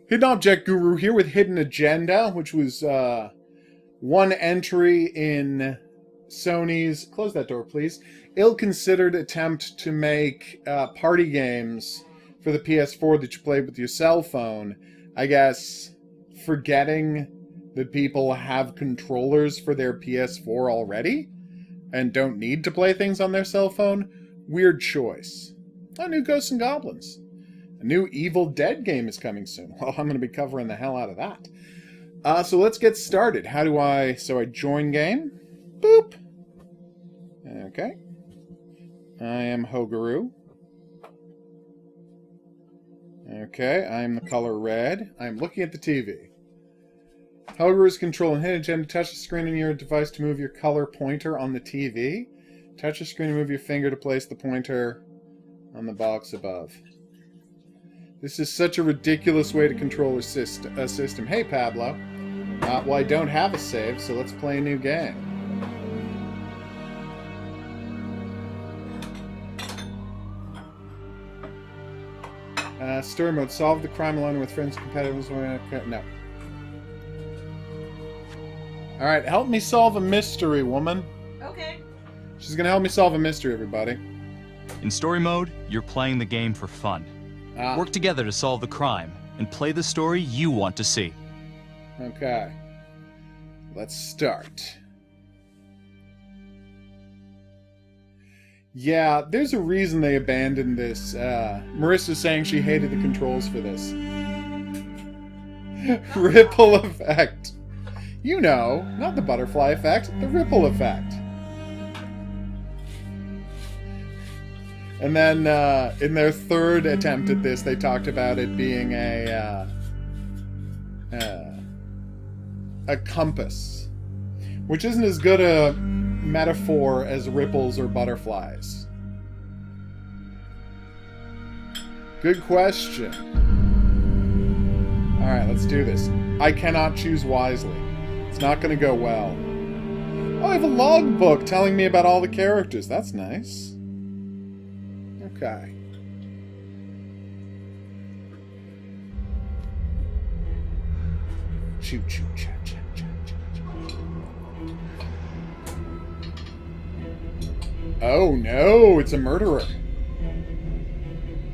Hidden Object Guru here with Hidden Agenda, which was one entry in Sony's, close that door please, ill-considered attempt to make party games for the PS4 that you played with your cell phone. I guess forgetting that people have controllers for their PS4 already and don't need to play things on their cell phone. Weird choice. A new Ghosts and Goblins. A new Evil Dead game is coming soon. Well, I'm going to be covering the hell out of that. So let's get started. How do I... So I join game. Boop. Okay. I am Hogaru. Okay, I'm the color red. I'm looking at the TV. Hogaru is controlling Hidden Agenda. Touch the screen on your device to move your color pointer on the TV. Touch the screen and move your finger to place the pointer on the box above. This is such a ridiculous way to control a system. Hey, Pablo. Well, I don't have a save, so let's play a new game. Story mode. Solve the crime alone with friends, competitors. No. Alright, help me solve a mystery, woman. Okay. She's gonna help me solve a mystery, everybody. In story mode, you're playing the game for fun. Work together to solve the crime, and play the story you want to see. Okay. Let's start. Yeah, there's a reason they abandoned this. Marissa's saying she hated the controls for this. Ripple effect. You know, not the butterfly effect, the ripple effect. And then, in their third attempt at this, they talked about it being a compass. Which isn't as good a metaphor as ripples or butterflies. Good question. Alright, let's do this. I cannot choose wisely. It's not going to go well. Oh, I have a logbook telling me about all the characters. That's nice. Okay. Choo choo cha cha cha cha. Oh no, it's a murderer.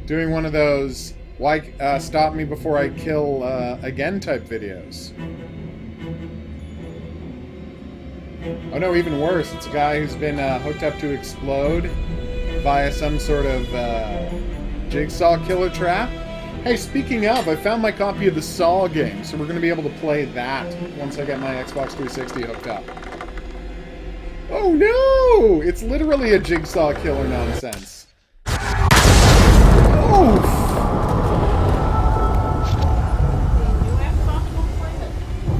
Doing one of those why stop me before I kill again type videos. Oh no, even worse. It's a guy who's been hooked up to explode via some sort of jigsaw killer trap. Hey, speaking of, I found my copy of the Saw game, so we're going to be able to play that once I get my Xbox 360 hooked up. Oh no! It's literally a jigsaw killer nonsense. Oh!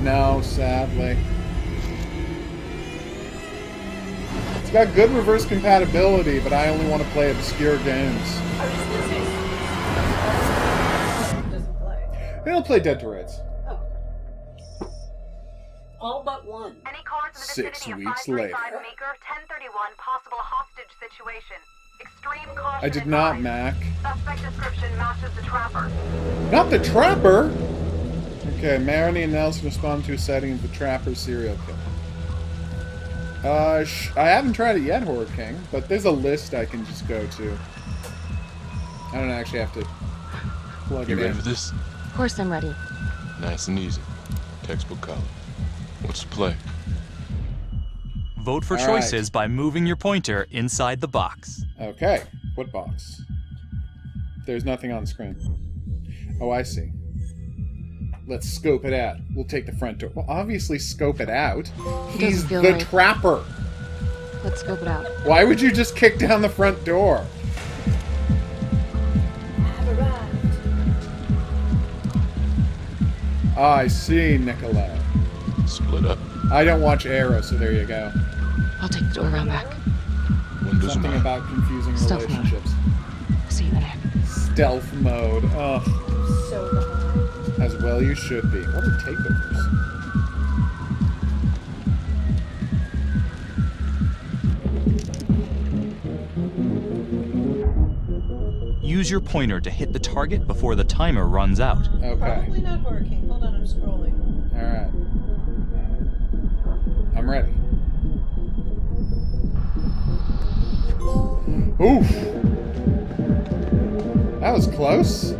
No, sadly. It's got good reverse compatibility, but I only want to play obscure games. Doesn't play. They don't play Dead to Rights. Oh. All but one. Any cars in the 6 vicinity weeks of later. 535 Maker, 1031, possible hostage situation. Extreme caution I did not, advised. Mac. Suspect description matches the trapper. Not the Trapper! Okay, Maroney and Nelson respond to a sighting of the Trapper serial killer. I haven't tried it yet, Horror King, but there's a list I can just go to. I don't actually have to plug You it ready in. for this? Of course I'm ready. Nice and easy. Textbook color. What's the play? Vote for All right. choices by moving your pointer inside the box. Okay, what box? There's nothing on screen. Oh, I see. Let's scope it out. We'll take the front door. Well, obviously scope it out. He's doesn't feel the like- Trapper. Let's scope it out. Why would you just kick down the front door? Have arrived. I see, Nicolette. Split up. I don't watch Arrow, so there you go. I'll take the door around back. Windows Something mine. about confusing Stealth mode. relationships. See you in there. Stealth mode. Ugh. So behind. As well you should be. What are takeovers? Use use your pointer to hit the target before the timer runs out. Okay. Probably not Hurricane. Hold on, I'm scrolling. Alright. I'm ready. Oof. That was close.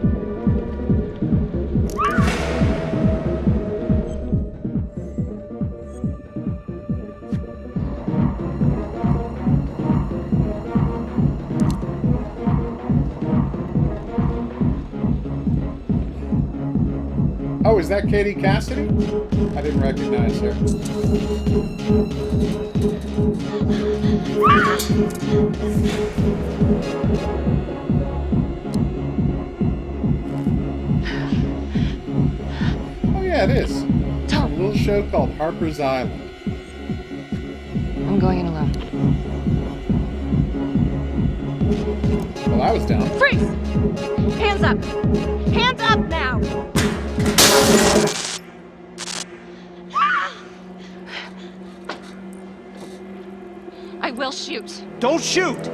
Oh, is that Katie Cassidy? I didn't recognize her. Oh yeah, it is. Tom, A little show called Harper's Island. I'm going in alone. Well, I was down. Freeze! Hands up! Hands up now! I will shoot. Don't shoot!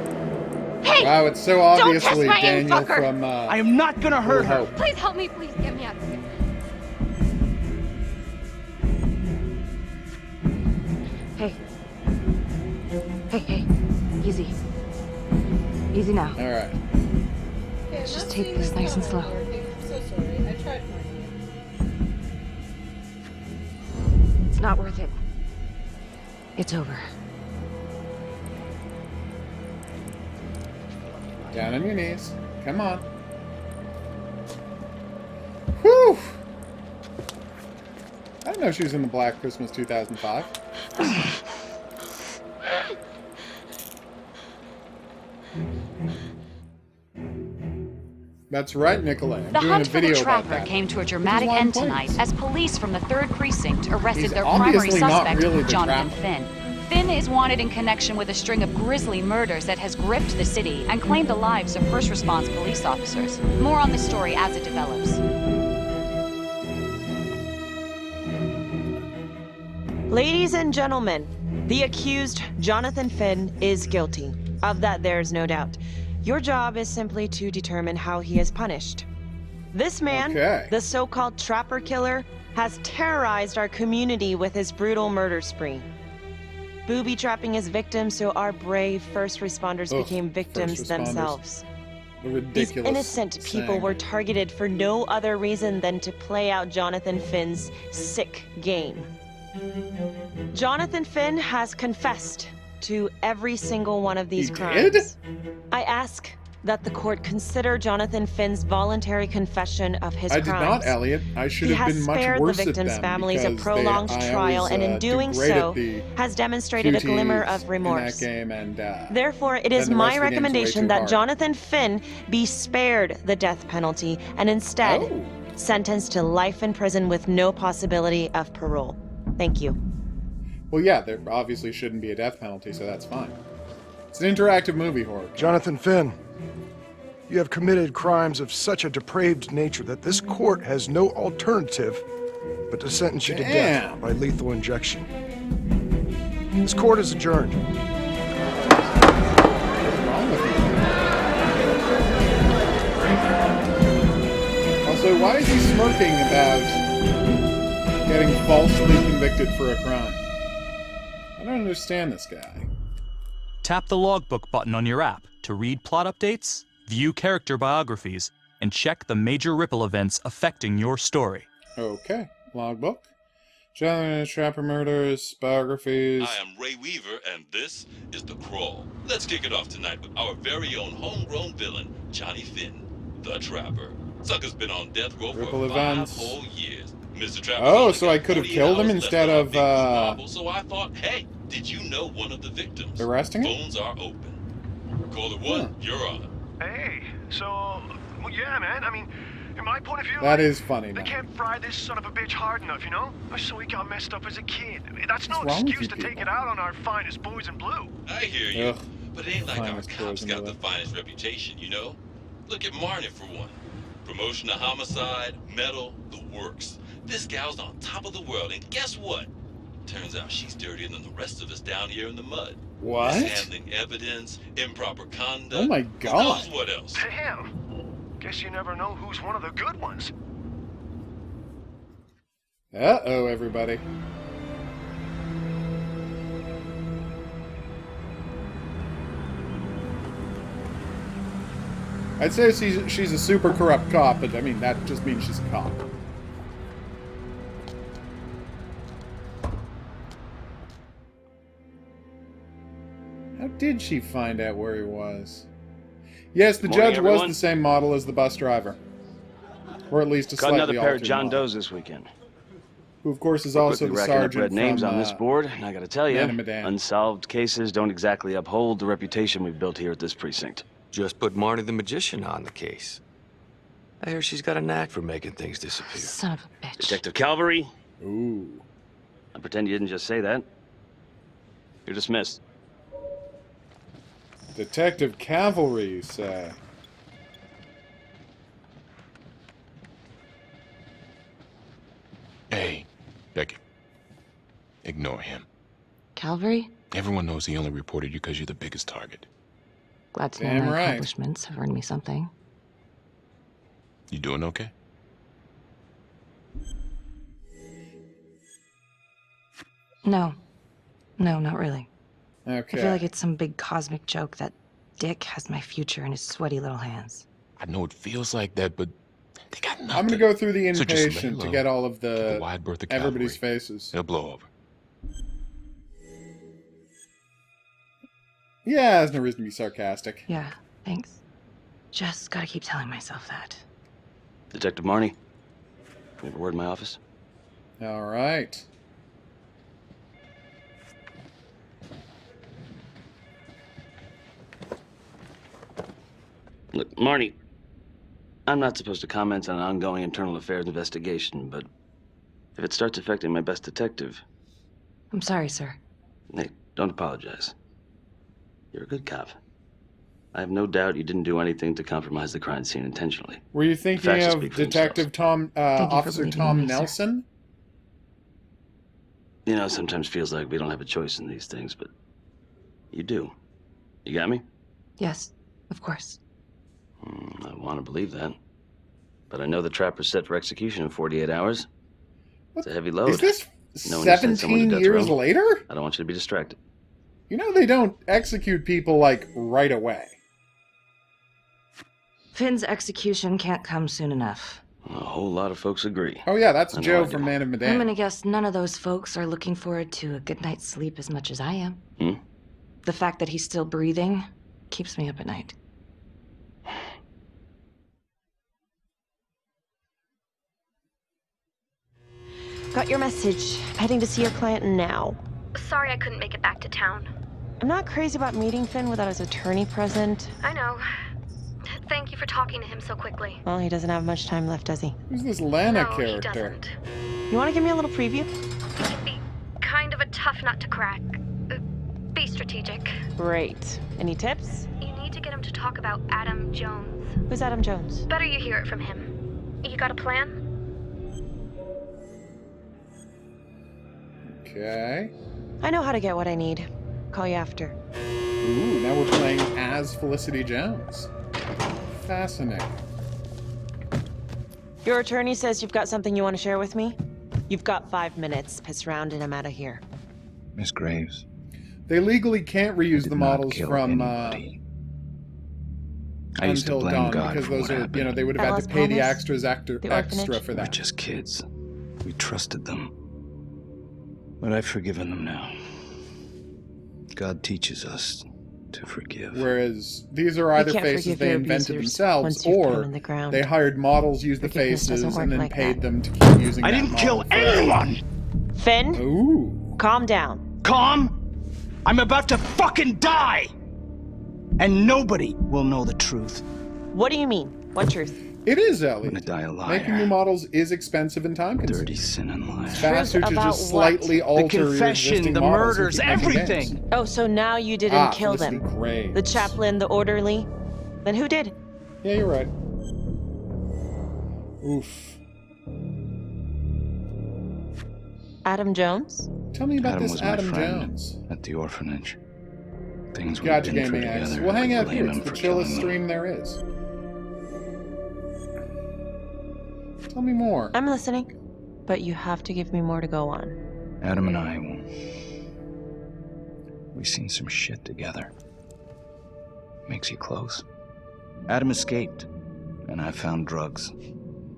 Hey! Wow, it's so Don't obviously test my aim, Daniel fucker. from I am not gonna hurt her. Hope. Please help me, please get me out of here. Hey. Hey. Easy. Easy now. All right. Okay, Just take this nice and slow. I'm so sorry. I tried my It's not worth it. It's over. Down on your knees. Come on. Whew! I didn't know she was in the Black Christmas 2005. That's right, Nicolay. I'm The doing hunt a for the video about trapper that. came to a dramatic Which is why I'm end playing tonight this. as police from the 3rd Precinct arrested He's their primary obviously not suspect, really the Jonathan trapper. Finn. Finn is wanted in connection with a string of grisly murders that has gripped the city and claimed the lives of first response police officers. More on this story as it develops. Ladies and gentlemen, the accused, Jonathan Finn, is guilty. Of that, there's no doubt. Your job is simply to determine how he is punished. This man, Okay. the so-called trapper killer, has terrorized our community with his brutal murder spree. Booby-trapping his victims so our brave first responders Ugh, became victims first responders. themselves. The These ridiculous innocent people saying. were targeted for no other reason than to play out Jonathan Finn's sick game. Jonathan Finn has confessed to every single one of these He crimes. did? I ask that the court consider Jonathan Finn's voluntary confession of his I did crimes. not, Elliot. I should He have has been much spared the worse at victims' them families a because prolonged I trial, was, and in doing great at so, the has demonstrated a glimmer QTs of remorse. in that game, and Therefore, it then is the rest my of the game's way recommendation too that hard. Jonathan Finn be spared the death penalty and instead Oh. sentenced to life in prison with no possibility of parole. Thank you. Well, yeah, there obviously shouldn't be a death penalty, so that's fine. It's an interactive movie horror. Jonathan Finn, you have committed crimes of such a depraved nature that this court has no alternative but to sentence you to death Damn. by lethal injection. This court is adjourned. What's wrong with you? Also, why is he smirking about getting falsely convicted for a crime? I don't understand this guy. Tap the logbook button on your app to read plot updates, view character biographies, and check the major ripple events affecting your story. Okay, logbook. Jonathan Trapper murders, biographies. I am Ray Weaver, and this is The Crawl. Let's kick it off tonight with our very own homegrown villain, Johnny Finn, the Trapper. Sucker's been on death row Ripple for 5 events. whole years. Mr. Trapper's Oh, only so got I could have 48 killed him hours instead left on of, our big blue novel, so I thought, hey, did you know one of the victims? Arresting him? Phones are open. Caller 1, you're on. Hey, so, well, yeah, man. I mean, in my point of view, That is funny, they man. can't fry this son of a bitch hard enough, you know? So he got messed up as a kid. That's no What's wrong with excuse you to take people? it out on our finest boys in blue. I hear you, Ugh, but it ain't like our finest cops boys in got blue. the finest reputation, you know? Look at Marnie for one. Promotion to homicide, medal, the works. This gal's on top of the world, and guess what? Turns out she's dirtier than the rest of us down here in the mud. What? Mishandling evidence, improper conduct. Oh my Who God. knows what else? Damn. Guess you never know who's one of the good ones. Uh-oh, everybody. I'd say she's a super corrupt cop, but I mean, that just means she's a cop. How did she find out where he was? Yes, the judge was the same model as the bus driver. Or at least a Got slightly another pair of altered John model. Does this weekend. Who, of course, is also the racking up sergeant red names from, on this board, and I gotta tell you, Man of Medan. unsolved cases don't exactly uphold the reputation we've built here at this precinct. Just put Marty the Magician on the case. I hear she's got a knack for making things disappear. Son of a bitch. Detective Calvary? Ooh. I pretend you didn't just say that. You're dismissed. Detective Cavalry, you say? Hey, Becky. Ignore him. Calvary? Everyone knows he only reported you because you're the biggest target. Glad to know Damn my right. accomplishments have earned me something. You doing okay? No. No, not really. Okay. I feel like it's some big cosmic joke that Dick has my future in his sweaty little hands. I know it feels like that, but they got nothing. I'm gonna go through the So just lay inpatient to low. get all of Keep a the wide berth of everybody's cavalry. faces. They'll blow over. Yeah, there's no reason to be sarcastic. Yeah, thanks. Just gotta keep telling myself that. Detective Marnie? You have a word in my office? All right. Look, Marnie, I'm not supposed to comment on an ongoing internal affairs investigation, but if it starts affecting my best detective, I'm sorry, sir. hey, don't apologize. You're a good cop. I have no doubt you didn't do anything to compromise the crime scene intentionally. Were you thinking Facts of speak for Detective Tom, you for Officer believing Tom in me, sir. Nelson? You know, sometimes feels like we don't have a choice in these things, but you do. You got me? Yes, of course. I want to believe that. But I know the trapper's set for execution in 48 hours. It's a heavy load. Is this Knowing you sent someone to 17 death years row, later? I don't want you to be distracted. You know they don't execute people, like, right away. Finn's execution can't come soon enough. A whole lot of folks agree. Oh yeah, that's I know Joe I do. from Man of I'm Medan. gonna guess none of those folks are looking forward to a good night's sleep as much as I am. Hmm? The fact that he's still breathing keeps me up at night. Got your message. Heading to see your client now. Sorry I couldn't make it back to town. I'm not crazy about meeting Finn without his attorney present. I know. Thank you for talking to him so quickly. Well, he doesn't have much time left, does he? Who's this Lana No, he character? doesn't. You want to give me a little preview? Be kind of a tough nut to crack. Be strategic. Great. Any tips? You need to get him to talk about Adam Jones. Who's Adam Jones? Better you hear it from him. You got a plan? Okay. I know how to get what I need. Call you after. Ooh, now we're playing as Felicity Jones. Fascinating. Your attorney says you've got something you want to share with me? You've got 5 minutes. Piss around and I'm out of here. Miss Graves. They legally can't reuse the models kill from anybody. I used to Until blame Dawn God because for those what are, happened. you know, they would have At had Las to pay the Palmas? extras extra The orphanage? for We're that. just kids. We trusted them. But I've forgiven them now. God teaches us to forgive. Whereas these are either can't faces forgive they your invented abusers themselves, once you've put or them in the ground. they hired models, used the Forgiveness faces, doesn't work and then like paid that. them to keep using I that didn't model kill forever. anyone! Finn, Ooh. calm down. Calm? I'm about to fucking die! And nobody will know the truth. What do you mean? What truth? It is, I'm Ellie. gonna die a liar. Making new models is expensive and time consuming. Dirty sin and liar. It's faster to about just slightly what? alter The your confession, existing the models and murders, keep making everything. games. Oh, so now you didn't kill Felicity them. Graves. The chaplain, the orderly. Then who did? Yeah, you're right. Oof. Adam Jones? Tell me about Adam this was my Adam friend Jones. at the orphanage. Things we've Gotcha, been through Gaming X. together. We'll hang I out blame here. him It's the for chillest killing me. stream there is. Tell me more. I'm listening, but you have to give me more to go on. Adam and I, we've seen some shit together. Makes you close. Adam escaped, and I found drugs.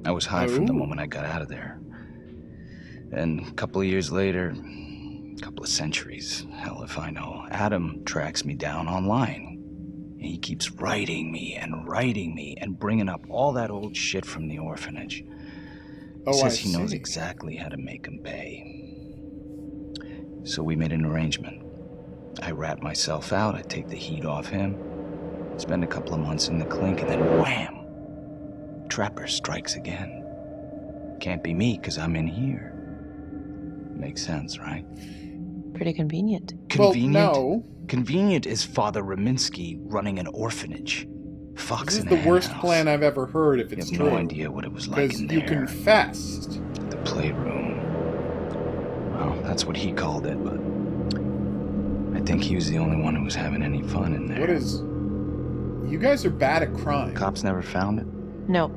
I was high from the moment I got out of there. And a couple of years later, a couple of centuries, hell if I know, Adam tracks me down online. And he keeps writing me and bringing up all that old shit from the orphanage. Says he knows exactly how to make him pay. So we made an arrangement. I rat myself out, I take the heat off him, spend a couple of months in the clink, and then wham! Trapper strikes again. Can't be me, because I'm in here. Makes sense, right? Pretty convenient. Convenient? Well, no. Convenient is Father Raminsky running an orphanage. Fox This is in the a worst henhouse. plan I've ever heard, if it's You true. have no idea what it was like in there. Because you confessed. The playroom. Well, that's what he called it, but I think he was the only one who was having any fun in there. What is... You guys are bad at crime. Cops never found it? No.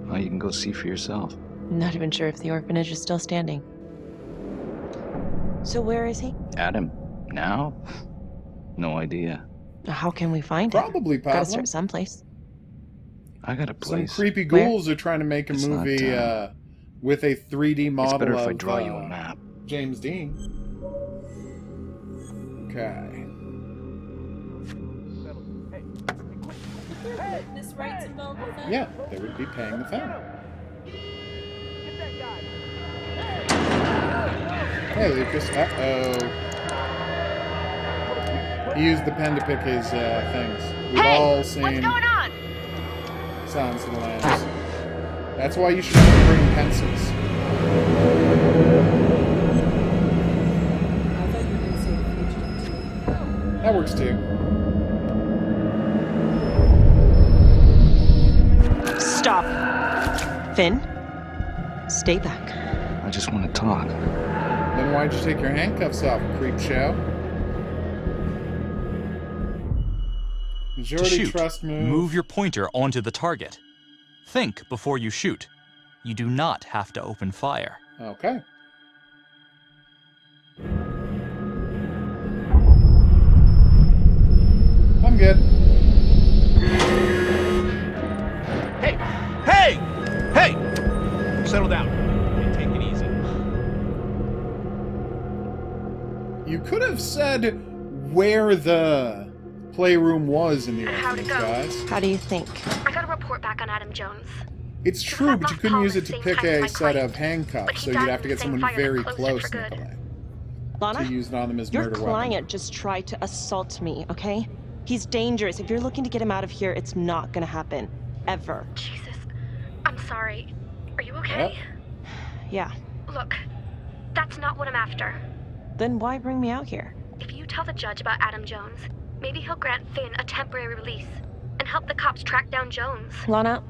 Well, you can go see for yourself. Not even sure if the orphanage is still standing. So where is he? Adam? Now? No idea. How can we find him? Probably, Gotta Pablo. start someplace. I got a Some place. creepy Where? ghouls are trying to make a It's not, movie with a 3D model It's better if of I draw you a map. James Dean. Okay. Witness rights involved with that? Yeah, they would be paying the fine. Hey, Lucas. Uh-oh. He used the pen to pick his things. We've all seen What's going on? Silence of the Lambs. That's why you should never bring pencils. I thought you were going to say the fugitive. That works too. Stop. Finn, stay back. I just want to talk. Then why'd you take your handcuffs off, creep show? To Majority shoot, trust move. move your pointer onto the target. Think before you shoot. You do not have to open fire. Okay. I'm good. Hey! Hey! Hey! Settle down. Hey, take it easy. You could have said where the playroom was in the How'd it orphanage, go? guys. How do you think? I got a report back on Adam Jones. It's true, but you couldn't use it to pick a set of but handcuffs, he so you'd died have to in the get same someone fire that very closed it close, for good. Nikolai, Lana, to use on him as your murder client weapon. just tried to assault me, okay? He's dangerous. If you're looking to get him out of here, it's not gonna happen. Ever. Jesus. I'm sorry. Are you okay? Yeah. Look, that's not what I'm after. Then why bring me out here? If you tell the judge about Adam Jones, maybe he'll grant Finn a temporary release and help the cops track down Jones. Lana,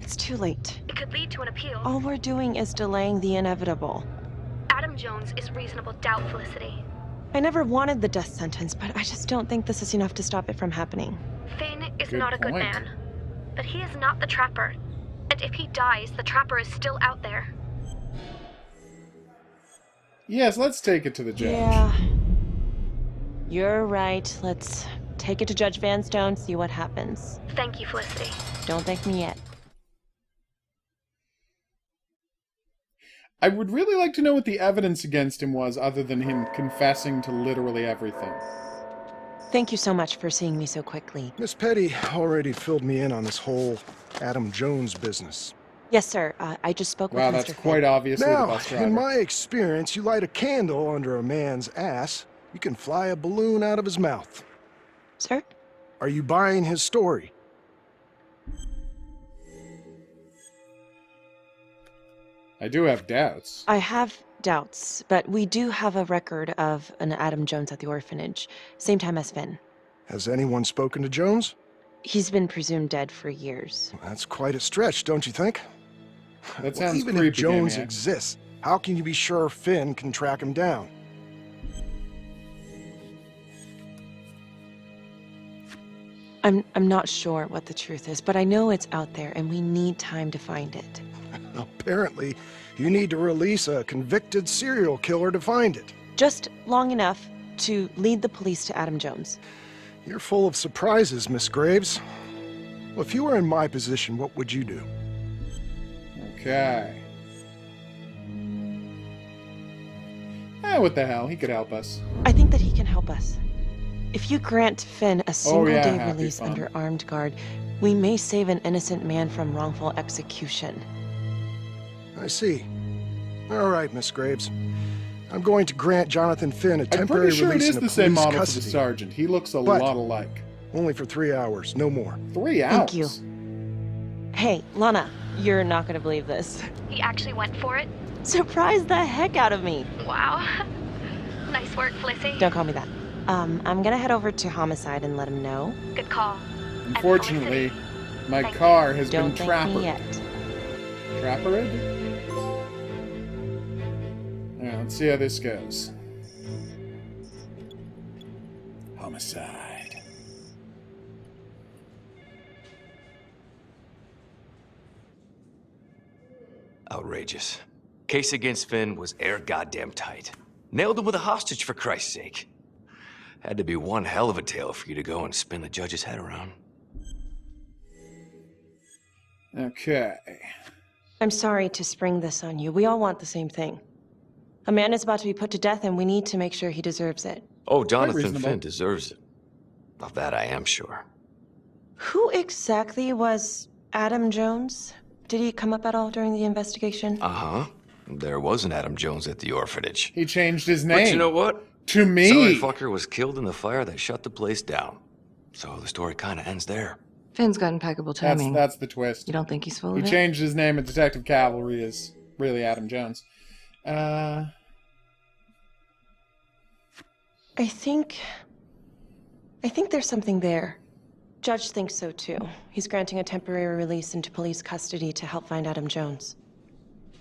it's too late. It could lead to an appeal. All we're doing is delaying the inevitable. Adam Jones is reasonable doubt, Felicity. I never wanted the death sentence, but I just don't think this is enough to stop it from happening. Finn is Good not a good point. man. But he is not the Trapper. And if he dies, the Trapper is still out there. Yes, let's take it to the judge. Yeah. You're right. Let's take it to Judge Vanstone, see what happens. Thank you, Felicity. Don't thank me yet. I would really like to know what the evidence against him was, other than him confessing to literally everything. Thank you so much for seeing me so quickly. Miss Petty already filled me in on this whole Adam Jones business. Yes, sir. I just spoke Wow, with that's Mr. Finn. quite obviously the Now, bus driver. in my experience, you light a candle under a man's ass, you can fly a balloon out of his mouth. Sir? Are you buying his story? I do have doubts. I have doubts, but we do have a record of an Adam Jones at the orphanage, same time as Finn. Has anyone spoken to Jones? He's been presumed dead for years. That's quite a stretch, don't you think? That sounds even creepy, if Jones Damian. exists, how can you be sure Finn can track him down? I'm not sure what the truth is, but I know it's out there and we need time to find it. Apparently, you need to release a convicted serial killer to find it. Just long enough to lead the police to Adam Jones. You're full of surprises, Miss Graves. Well, if you were in my position, what would you do? Okay. What the hell? He could help us. I think that he can help us. If you grant Finn a single-day Happy release Fun. under armed guard, we may save an innocent man from wrongful execution. I see. All right, Miss Graves. I'm going to grant Jonathan Finn a I'm temporary pretty sure it release is in the a same police model custody. for the sergeant. He looks a But lot alike. only for 3 hours, no more. 3 hours? Thank you. Hey, Lana, you're not gonna believe this. He actually went for it? Surprised the heck out of me. Wow. Nice work, Flissy. Don't call me that. I'm gonna head over to Homicide and let him know. Good call. Unfortunately, my car has Don't been thank me trappered. yet. Trappered? Alright, let's see how this goes. Homicide. Outrageous. Case against Finn was air goddamn tight. Nailed him with a hostage, for Christ's sake. Had to be one hell of a tale for you to go and spin the judge's head around. Okay. I'm sorry to spring this on you. We all want the same thing. A man is about to be put to death, and we need to make sure he deserves it. Oh, Jonathan reasonable. Finn deserves it. Of that I am sure. Who exactly was Adam Jones? Did he come up at all during the investigation? Uh-huh. There was an Adam Jones at the orphanage. He changed his name. But you know what? To me. Sorry fucker was killed in the fire that shut the place down. So the story kind of ends there. Finn's got impeccable timing. That's the twist. You don't think he's full He of it? changed his name at Detective Cavalry is really Adam Jones. I think there's something there. Judge thinks so too. He's granting a temporary release into police custody to help find Adam Jones.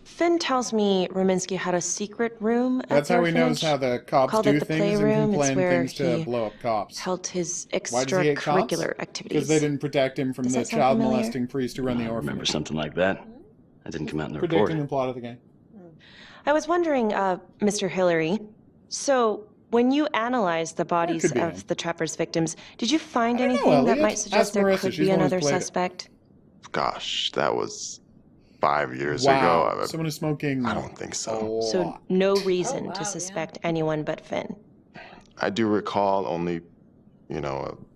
Finn tells me Rominsky had a secret room at That's the how he knows orphanage how the cops called do it the things and Playroom. can It's plan where things to he blow up cops. held his Why does he hate cops? extracurricular Because activities. they didn't protect him from Does the that sound child familiar? molesting priest who run the I remember orphanage. something like that. That didn't come out in the report. Predicting the plot of the game. I was wondering, Mr. Hillary, so when you analyzed the bodies could be of him. the Trapper's victims, did you find I don't know, anything that Elliot. might suggest Ask there Marissa, could she's be the one who's another played it. suspect? Gosh, that was 5 years Wow. ago. Someone is smoking. I don't think so. a So lot. no reason to suspect anyone but Finn. I do recall only,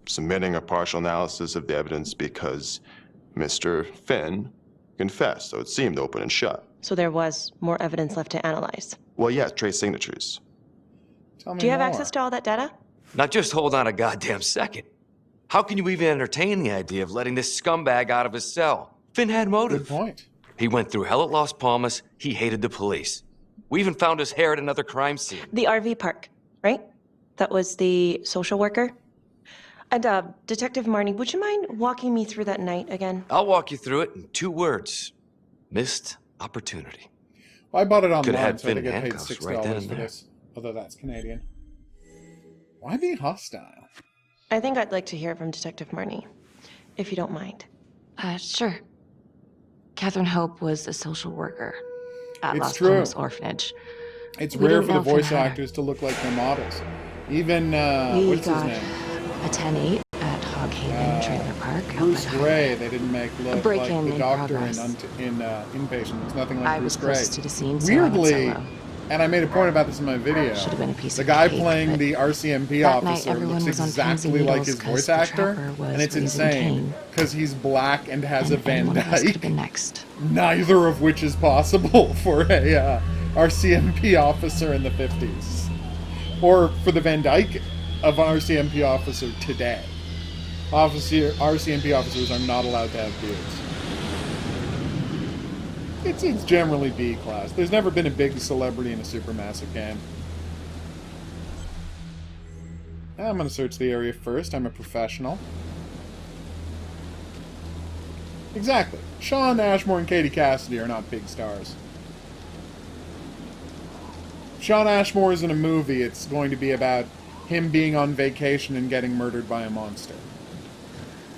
submitting a partial analysis of the evidence because Mr. Finn confessed, so it seemed open and shut. So there was more evidence left to analyze. Well, yeah, trace signatures. Tell me Do you have more. access to all that data? Now just hold on a goddamn second. How can you even entertain the idea of letting this scumbag out of his cell? Finn had motive. Good point. He went through hell at Las Palmas. He hated the police. We even found his hair at another crime scene. The RV park, right? That was the social worker? And, Detective Marnie, would you mind walking me through that night again? I'll walk you through it in 2 words. Missed opportunity. Well, I bought it Could've online, had so I had to Finn get paid handcuffs $6 right then and for there. this. Although that's Canadian. Why be hostile? I think I'd like to hear from Detective Marnie, if you don't mind. Sure. Catherine Hope was a social worker at It's Las true. Palmas Orphanage. It's We rare didn't for the know Finn voice had her. actors to look like their models. Even, We what's his got name? a 10-8 at Hog Haven Trailer Park. out Bruce by Gray, they didn't make look like break-in the in doctor in, progress. Inpatient. It's nothing like I Bruce was Gray. closest to the scene, so I went Weirdly, solo. and I made a point about this in my video, Should've been a piece the of guy cake, playing but the RCMP that night officer everyone looks was on pins and exactly like needles his 'cause voice the actor, trapper was and it's raising insane, Cain. because he's black and has a And Van one of us could have Dyke, been next. neither of which is possible for a RCMP officer in the 50s. Or for the Van Dyke of an RCMP officer today. RCMP officers are not allowed to have beards. It's generally B class. There's never been a big celebrity in a supermassive game. I'm gonna search the area first. I'm a professional. Exactly. Shawn Ashmore and Katie Cassidy are not big stars. Shawn Ashmore is in a movie. It's going to be about him being on vacation and getting murdered by a monster.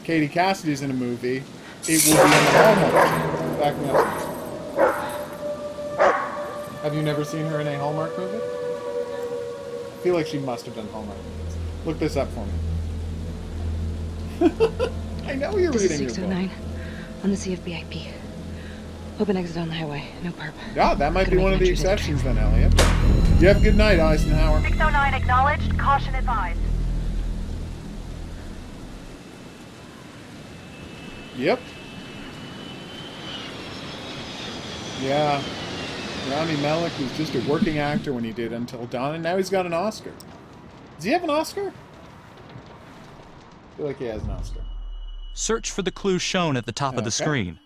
Katie Cassidy's in a movie. It will be an Hallmark. Back in that. Have you never seen her in a Hallmark movie? I feel like she must have done Hallmark movies. Look this up for me. I know you're This reading is your 609 book. on the CFBIP. Open exit on the highway. No perp. Yeah, that might be Gonna one make of the entries at exceptions then, Elliot. You have a good night, Eisenhower. 609 acknowledged. Caution advised. Yep. Yeah. Rami Malek was just a working actor when he did Until Dawn, and now he's got an Oscar. Does he have an Oscar? I feel like he has an Oscar. Search for the clue shown at the top of the Okay. screen.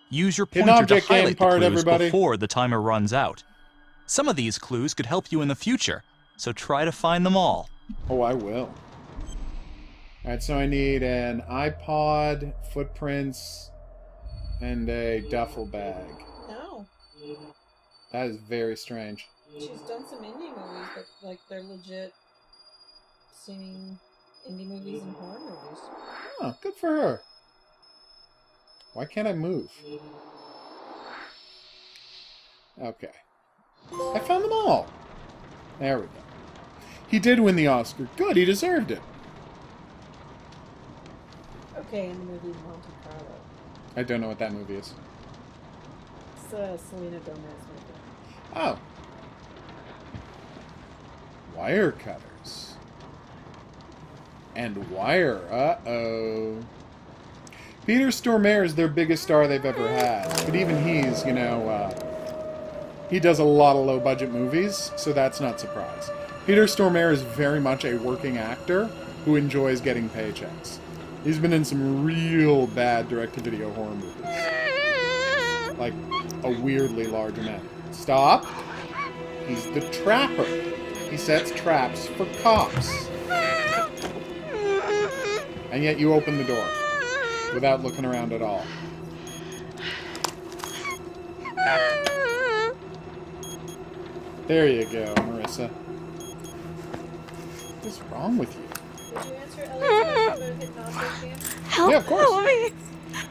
Use your Hidden pointer to object game highlight the part, clues everybody. before the timer runs out. Some of these clues could help you in the future, so try to find them all. Oh, I will. Alright, so I need an iPod, footprints, and a duffel bag. No. That is very strange. She's done some indie movies, but like they're legit seeming indie movies and horror movies. Oh, good for her. Why can't I move? Okay. I found them all. There we go. He did win the Oscar. Good, he deserved it. Okay, in the movie Monte Carlo. I don't know what that movie is. It's a Selena Gomez movie. Oh. Wire cutters. And wire. Uh-oh. Peter Stormare is their biggest star they've ever had. But even he's, you know, he does a lot of low-budget movies, so that's not a surprise. Peter Stormare is very much a working actor who enjoys getting paychecks. He's been in some real bad direct-to-video horror movies. Like, a weirdly large amount. Stop! He's the trapper. He sets traps for cops. And yet you open the door. Without looking around at all. There you go, Marissa. What's wrong with you? Did you answer Ellie's question about Hypnosis game? Yeah, of course.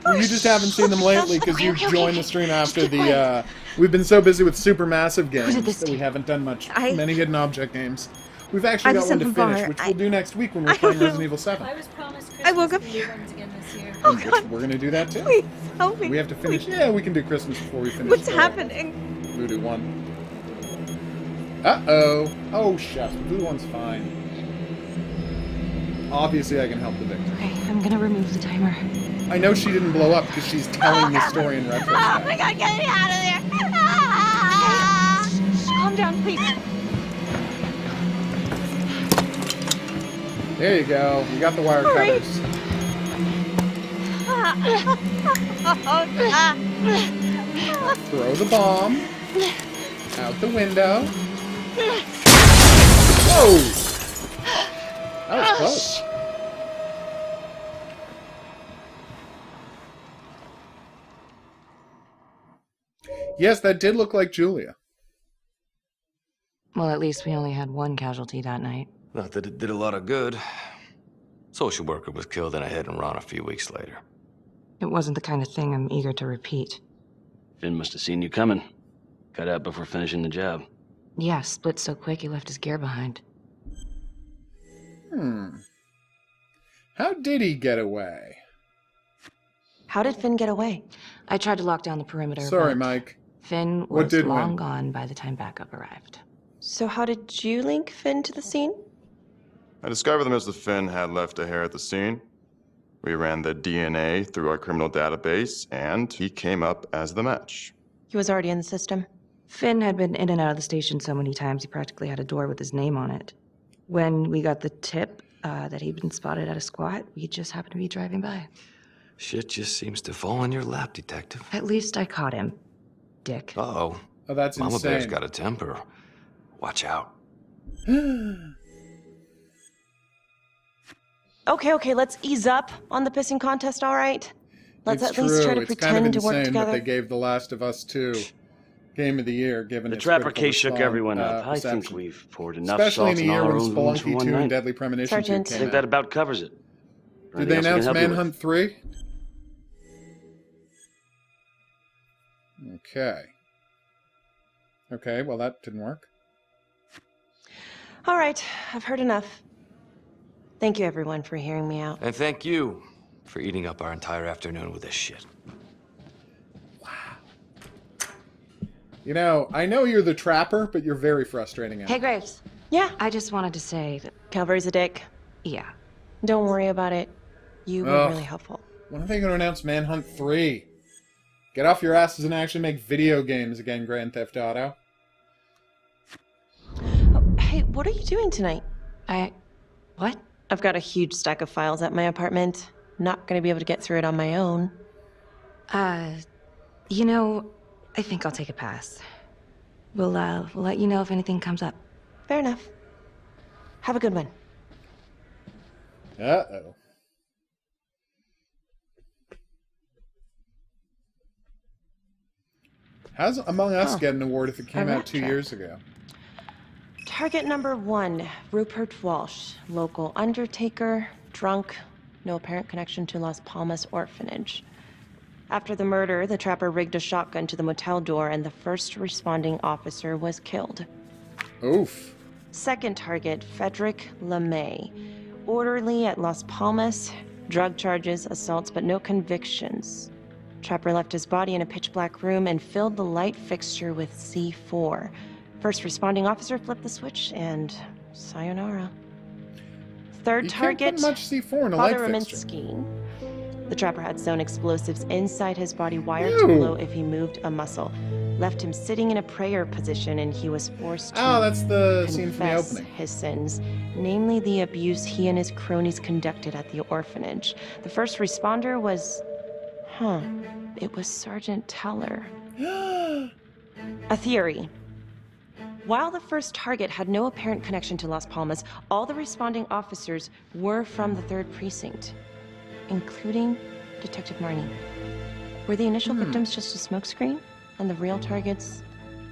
Well, you just haven't seen them lately because you joined the stream after the, we've been so busy with Supermassive games that we haven't done many hidden object games. We've actually got one to finish, which we'll do next week when we're playing Resident Evil 7. I was promised Christmas woke up new ones again this year. We're going to do that too. Please, help me. We have to finish. Yeah, we can do Christmas before we finish. What's happening? Voodoo 1. Uh-oh. Oh, shucks. Voodoo 1's fine. Obviously, I can help the victim. Okay, I'm gonna remove the timer. I know she didn't blow up because she's telling the story in retrospect. Oh my god, get me out of there! Calm down, please. There you go. You got the wire cutters. Throw the bomb out the window. Whoa! That was close. Yes, that did look like Julia. Well, at least we only had one casualty that night. Not that it did a lot of good. Social worker was killed in a hit and run a few weeks later. It wasn't the kind of thing I'm eager to repeat. Finn must have seen you coming. Got out before finishing the job. Yeah, split so quick he left his gear behind. How did he get away? How did Finn get away? I tried to lock down the perimeter. Sorry, but Mike. Finn What was did long win? gone by the time backup arrived. So how did you link Finn to the scene? I discovered that Mr. Finn had left a hair at the scene. We ran the DNA through our criminal database, and he came up as the match. He was already in the system. Finn had been in and out of the station so many times he practically had a door with his name on it. When we got the tip that he'd been spotted at a squat, we just happened to be driving by. Shit just seems to fall in your lap, Detective. At least I caught him, dick. Uh-oh. Oh, that's Mama insane. Bear's got a temper. Watch out. Okay, let's ease up on the pissing contest, all right? Let's It's at least try to It's pretend kind of to work insane that together. they gave The Last of Us 2 Game of the Year, given The its Trapper critical case shook response, everyone up. I think reception. we've poured enough Especially in salt the in year all our when own wounds for Spelunky one 2 and night. Deadly Premonition 2 Sergeant. I came think out. that about covers it. Did they Anything else we can announce help you with? Manhunt 3? Okay. Okay, well that didn't work. All right, I've heard enough. Thank you, everyone, for hearing me out. And thank you for eating up our entire afternoon with this shit. You know, I know you're the trapper, but you're very frustrating. Hey, Graves. Yeah? I just wanted to say that... Calvary's a dick. Yeah. Don't worry about it. You were really helpful. When are they going to announce Manhunt 3? Get off your asses and actually make video games again, Grand Theft Auto. Oh, hey, what are you doing tonight? What? I've got a huge stack of files at my apartment. Not gonna be able to get through it on my own. You know, I think I'll take a pass. We'll let you know if anything comes up. Fair enough. Have a good one. Uh-oh. How's Among Us get an award if it came out 2 years ago? Target number 1, Rupert Walsh, local undertaker, drunk, no apparent connection to Las Palmas orphanage. After the murder, the trapper rigged a shotgun to the motel door and the first responding officer was killed. Oof. Second target, Frederick LeMay, orderly at Las Palmas, drug charges, assaults, but no convictions. Trapper left his body in a pitch-black room and filled the light fixture with C4. First responding officer flipped the switch, and sayonara. Third target, can't put much C4 in a light Father fixture. Raminsky. The trapper had sewn explosives inside his body, wired to Ew. blow if he moved a muscle. Left him sitting in a prayer position, and he was forced to Oh, that's the scene from the confess opening. his sins, namely the abuse he and his cronies conducted at the orphanage. The first responder was... it was Sergeant Teller. A theory. While the first target had no apparent connection to Las Palmas, all the responding officers were from the 3rd Precinct, including Detective Marnie. Were the initial victims just a smokescreen, and the real targets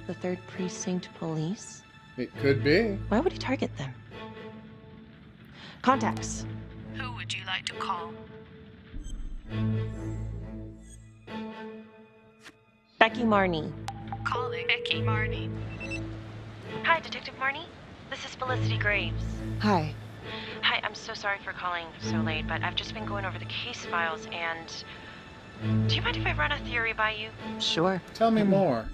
the 3rd Precinct police? It could be. Why would he target them? Contacts. Who would you like to call? Becky Marnie. Calling Becky Marnie. Hi, Detective Marnie. This is Felicity Graves. Hi. Hi, I'm so sorry for calling so late, but I've just been going over the case files and... Do you mind if I run a theory by you? Sure. Tell me more.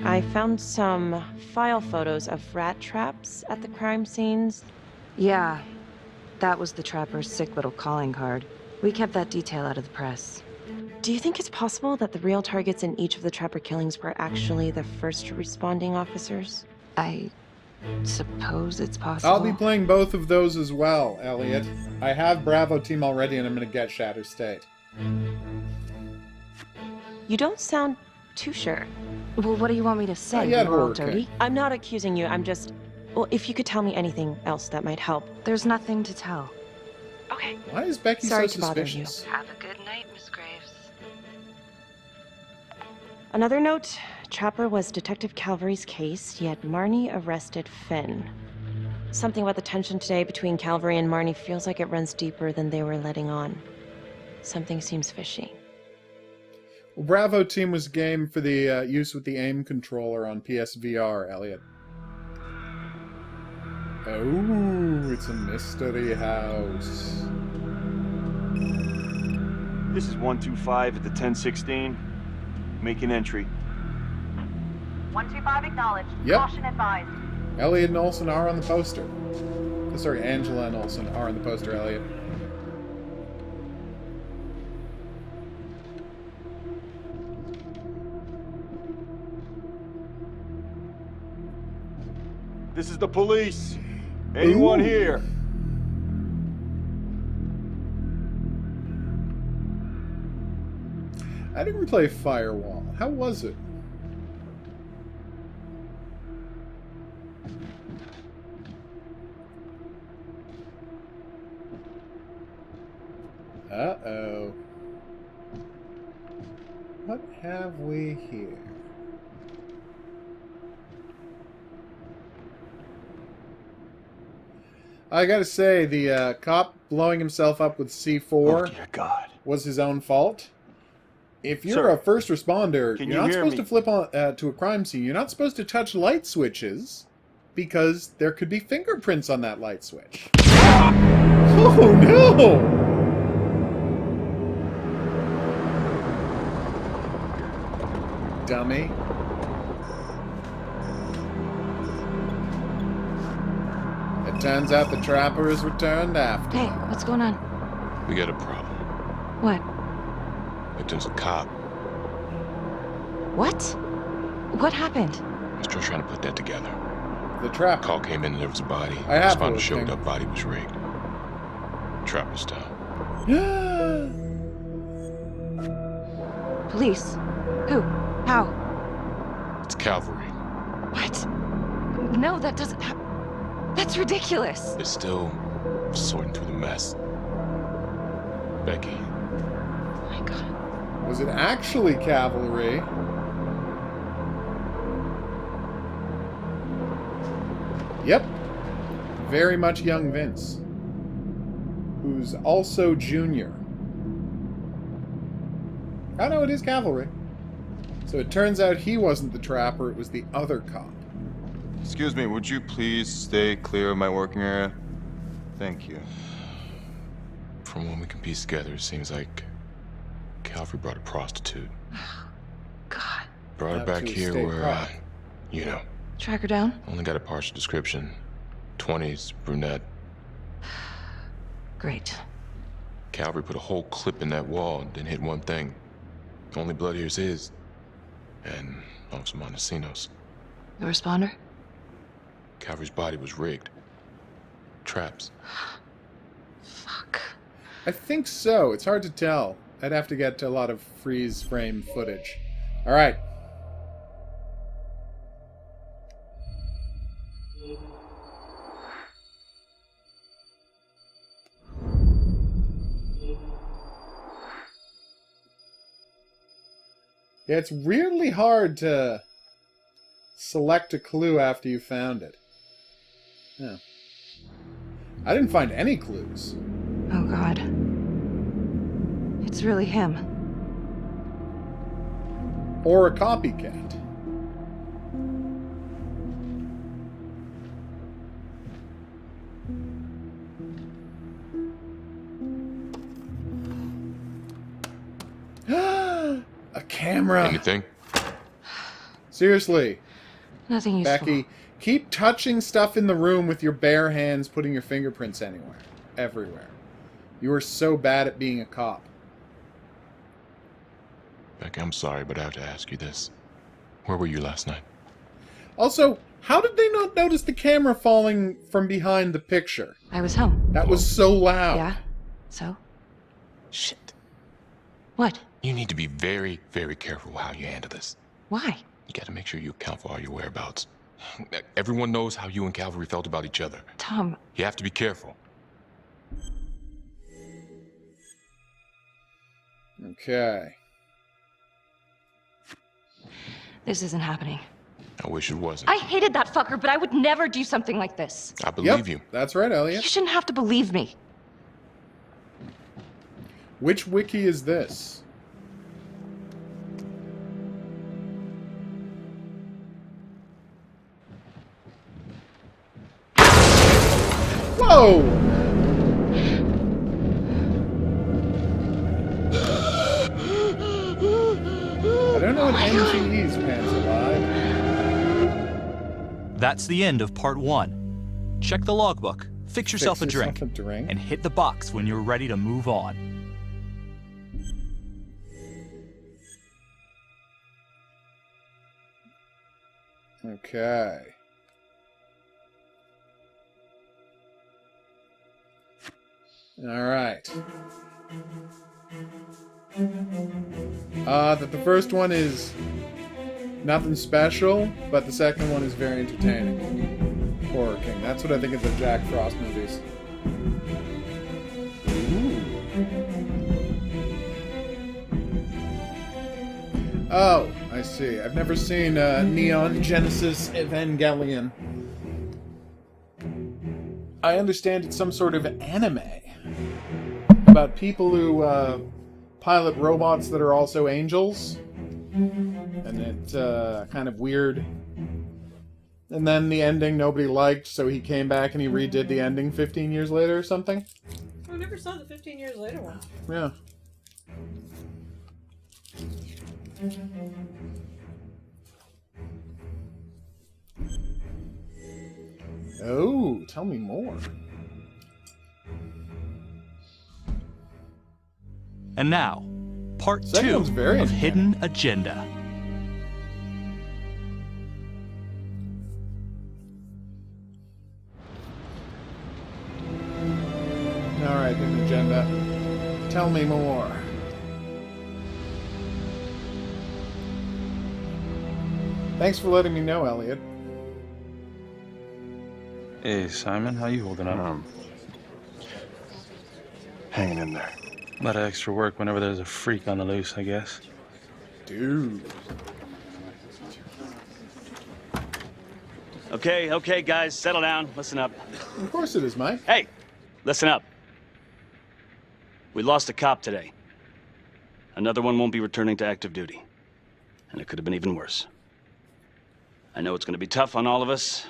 I found some file photos of rat traps at the crime scenes. Yeah, that was the trapper's sick little calling card. We kept that detail out of the press. Do you think it's possible that the real targets in each of the trapper killings were actually the first responding officers? I suppose it's possible. I'll be playing both of those as well, Elliot. I have Bravo Team already, and I'm going to get Shatter State. You don't sound too sure. Well, what do you want me to say? Yeah, We're all horror dirty? kid. I'm not accusing you, I'm just... Well, if you could tell me anything else that might help. There's nothing to tell. Okay. Why is Becky Sorry so to bother you. suspicious? Have a good night, Miss Graves. Another note, Trapper was Detective Calvary's case, yet Marnie arrested Finn. Something about the tension today between Calvary and Marnie feels like it runs deeper than they were letting on. Something seems fishy. Well, Bravo Team was game for the use with the aim controller on PSVR, Elliot. Oh, it's a mystery house. This is 125 at the 1016. Making entry. 125 acknowledged. Yep. Caution advised. Elliot and Olsen are on the poster. Oh, sorry, Angela and Olsen are on the poster, Elliot. This is the police. Anyone here? I didn't play Firewall. How was it? Uh-oh. What have we here? I gotta say, the cop blowing himself up with C4 Oh, dear God. was his own fault. If you're Sir, a first responder, can you're you not hear supposed me? to flip on to a crime scene. You're not supposed to touch light switches because there could be fingerprints on that light switch. Oh no! Dummy. It turns out the trapper is returned after. Hey, what's going on? We got a problem. What? Victim's a cop. What? What happened? I was still trying to put that together. The trap. Call came in and there was a body. I have Responder those showed things. up, body was rigged. Trapper style. Police? Who? How? It's cavalry. What? No, that doesn't That's ridiculous. They're still sorting through the mess. Becky. Oh my god. Was it actually cavalry? Yep. Very much young Vince. Who's also junior. Oh no, it is cavalry. So it turns out he wasn't the trapper, it was the other cop. Excuse me, would you please stay clear of my working area? Thank you. From what we can piece together, it seems like Cavalry brought a prostitute. God. Brought her Out back to a here state where, park. you know, Track her down? only got a partial description. 20s, brunette. Great. Cavalry put a whole clip in that wall and didn't hit one thing. Only blood here's his. And Officer Montesinos. The responder? Cavalry's body was rigged. Traps. Fuck. I think so. It's hard to tell. I'd have to get to a lot of freeze frame footage. Alright. Yeah, it's weirdly hard to select a clue after you found it. Yeah. I didn't find any clues. Oh god. It's really him. Or a copycat. A camera. Anything? Seriously. Nothing useful. Becky, keep touching stuff in the room with your bare hands, putting your fingerprints anywhere. Everywhere. You are so bad at being a cop. Becky, I'm sorry, but I have to ask you this. Where were you last night? Also, how did they not notice the camera falling from behind the picture? I was home. That was so loud. Yeah? So? Shit. What? You need to be very, very careful how you handle this. Why? You gotta make sure you account for all your whereabouts. Everyone knows how you and Cavalry felt about each other. Tom. You have to be careful. Okay. This isn't happening. I wish it wasn't. I hated that fucker, but I would never do something like this. I believe you. That's right, Elliot. You shouldn't have to believe me. Which wiki is this? Whoa! I don't know what NGE's pants alive. That's the end of part 1. Check the logbook, fix yourself a drink, and hit the box when you're ready to move on. Okay. All right. That the first one is nothing special, but the second one is very entertaining. Horror King. That's what I think of the Jack Frost movies. Ooh. Oh, I see. I've never seen Neon Genesis Evangelion. I understand it's some sort of anime about people who pilot robots that are also angels. And it's kind of weird. And then the ending nobody liked, so he came back and he redid the ending 15 years later or something. I never saw the 15 years later one. Yeah. Oh, tell me more. And now, part Second 2 one's very of Hidden Agenda. Alright, Hidden Agenda. Tell me more. Thanks for letting me know, Elliot. Hey, Simon, how you holding up? Hanging in there. A lot of extra work whenever there's a freak on the loose, I guess. Dude. Okay, guys, settle down. Listen up. Of course it is, Mike. Hey, listen up. We lost a cop today. Another one won't be returning to active duty. And it could have been even worse. I know it's going to be tough on all of us.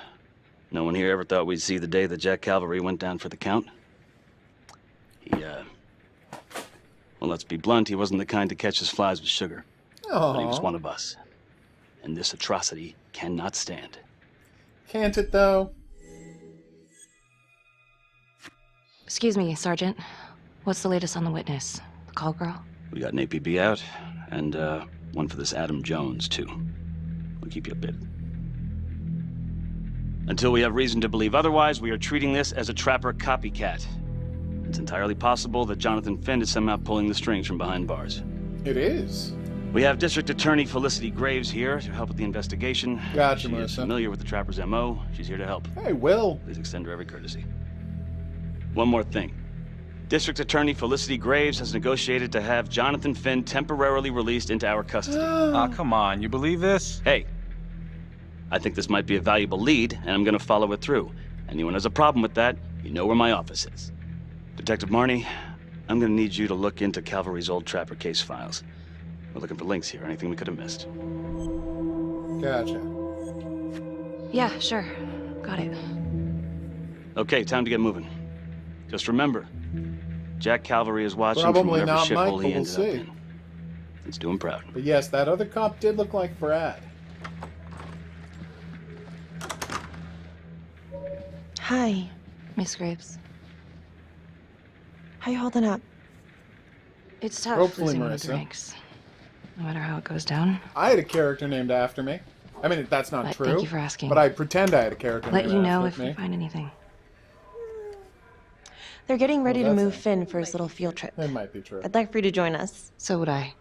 No one here ever thought we'd see the day that Jack Calvary went down for the count. Well, let's be blunt, he wasn't the kind to catch his flies with sugar. But he was one of us. And this atrocity cannot stand. Can't it, though? Excuse me, Sergeant. What's the latest on the witness? The call girl? We got an APB out, and one for this Adam Jones, too. We'll keep you updated. Until we have reason to believe otherwise, we are treating this as a trapper copycat. It's entirely possible that Jonathan Finn is somehow pulling the strings from behind bars. It is. We have District Attorney Felicity Graves here to help with the investigation. Gotcha, She is familiar with the trapper's MO. She's here to help. Hey, Will. Please extend her every courtesy. One more thing. District Attorney Felicity Graves has negotiated to have Jonathan Finn temporarily released into our custody. Aw, come on. You believe this? Hey, I think this might be a valuable lead, and I'm gonna follow it through. Anyone has a problem with that, you know where my office is. Detective Marnie, I'm gonna need you to look into Calvary's old trapper case files. We're looking for links here, anything we could have missed. Gotcha. Yeah, sure. Got it. Okay, time to get moving. Just remember, Jack Calvary is watching from Probably whatever not Mike, shithole but he we'll ended up see. in. Let's do him proud. But yes, that other cop did look like Brad. Hi. Miss Graves. How you holding up? It's tough Hopefully, losing the Marissa. drinks. No matter how it goes down. I had a character named after me. I mean, that's not But true. thank you for asking. But I pretend I had a character Let named you know after if me. you find anything. They're getting ready to that's move Finn for his little field trip. That might be true. I'd like for you to join us. So would I.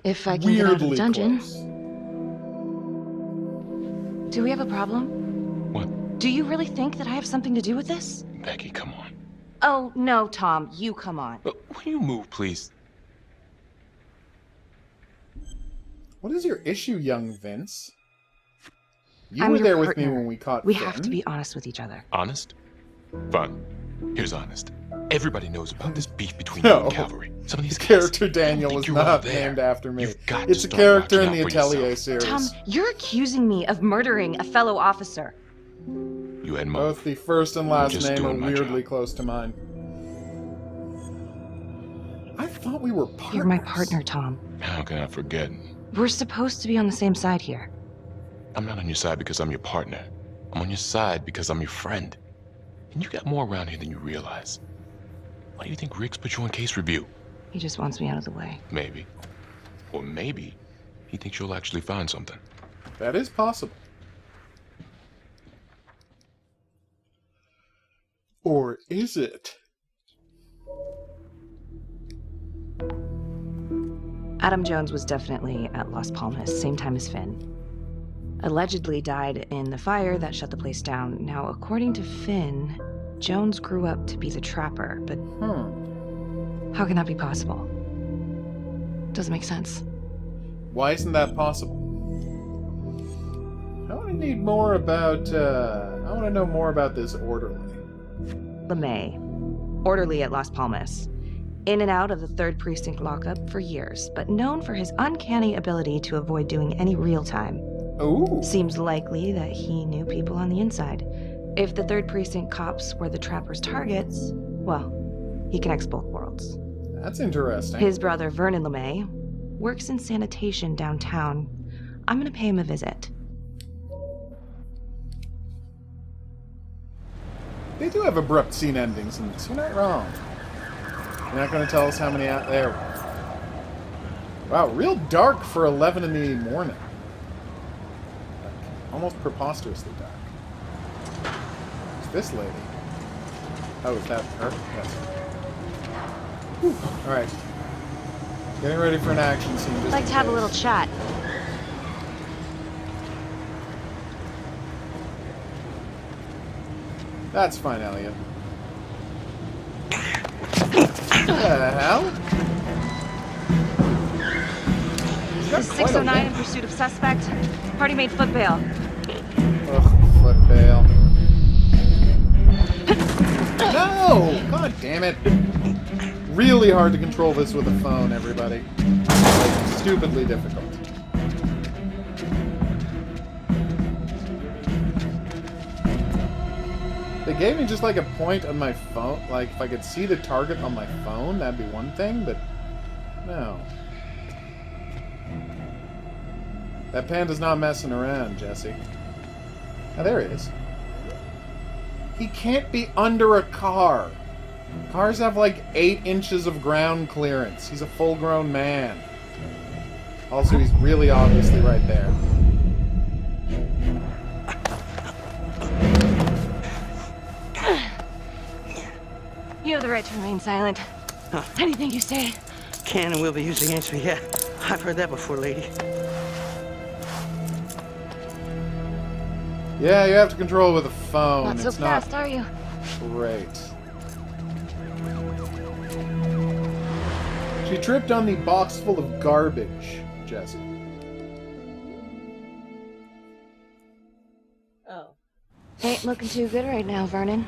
If I can get out of the Weirdly dungeon. close. Do we have a problem? What? Do you really think that I have something to do with this? Becky, come on. Oh, no, Tom. You come on. Will you move, please? What is your issue, young Vince? You I'm were your there with me partner. when we caught We Finn. have to be honest with each other. Honest? Fine. Here's honest. Everybody knows about this beef between you and Calvary. Some of these guys, character Daniel think was you're all not there. named after me. got to It's a start character watching in the out for Atelier yourself. series. Tom, you're accusing me of murdering a fellow officer. You had more. Both the first and last Just name are doing my weirdly close to mine. I thought we were partners. You're my partner, Tom. How can I forget? We're supposed to be on the same side here. I'm not on your side because I'm your partner. I'm on your side because I'm your friend. And you got more around here than you realize. Why do you think Riggs put you on case review? He just wants me out of the way. Maybe. Or maybe he thinks you'll actually find something. That is possible. Or is it? Adam Jones was definitely at Las Palmas, same time as Finn. Allegedly died in the fire that shut the place down. Now, according to Finn, Jones grew up to be the trapper, but how can that be possible? Doesn't make sense. Why isn't that possible? I want to need more about, I want to know more about this orderly. LeMay, orderly at Las Palmas. In and out of the 3rd Precinct lockup for years, but known for his uncanny ability to avoid doing any real time. Ooh. Seems likely that he knew people on the inside. If the 3rd Precinct cops were the Trapper's targets, well, he connects both worlds. That's interesting. His brother, Vernon LeMay, works in sanitation downtown. I'm gonna pay him a visit. They do have abrupt scene endings in this. You're not wrong. You're not going to tell us how many out there. Wow, real dark for 11 in the morning. Like, almost preposterously dark. It's this lady. Oh, is that her? Yes. Alright. Getting ready for an action scene. I'd like to have a little chat. That's fine, Elliot. What the hell? This is 609 in pursuit of suspect. Party made foot bail. Ugh, foot bail. No! God damn it. Really hard to control this with a phone, everybody. Like, stupidly difficult. They gave me just like a point on my phone. Like, if I could see the target on my phone, that'd be one thing, but no. That panda's not messing around, Jesse. Oh, there he is. He can't be under a car. Cars have like 8 inches of ground clearance. He's a full-grown man. Also, he's really obviously right there. You have the right to remain silent. Anything you say. Can and will be used against me, yeah. I've heard that before, lady. Yeah, you have to control it with a phone. Not so it's fast, not are you? great. She tripped on the box full of garbage, Jesse. Oh. Ain't looking too good right now, Vernon.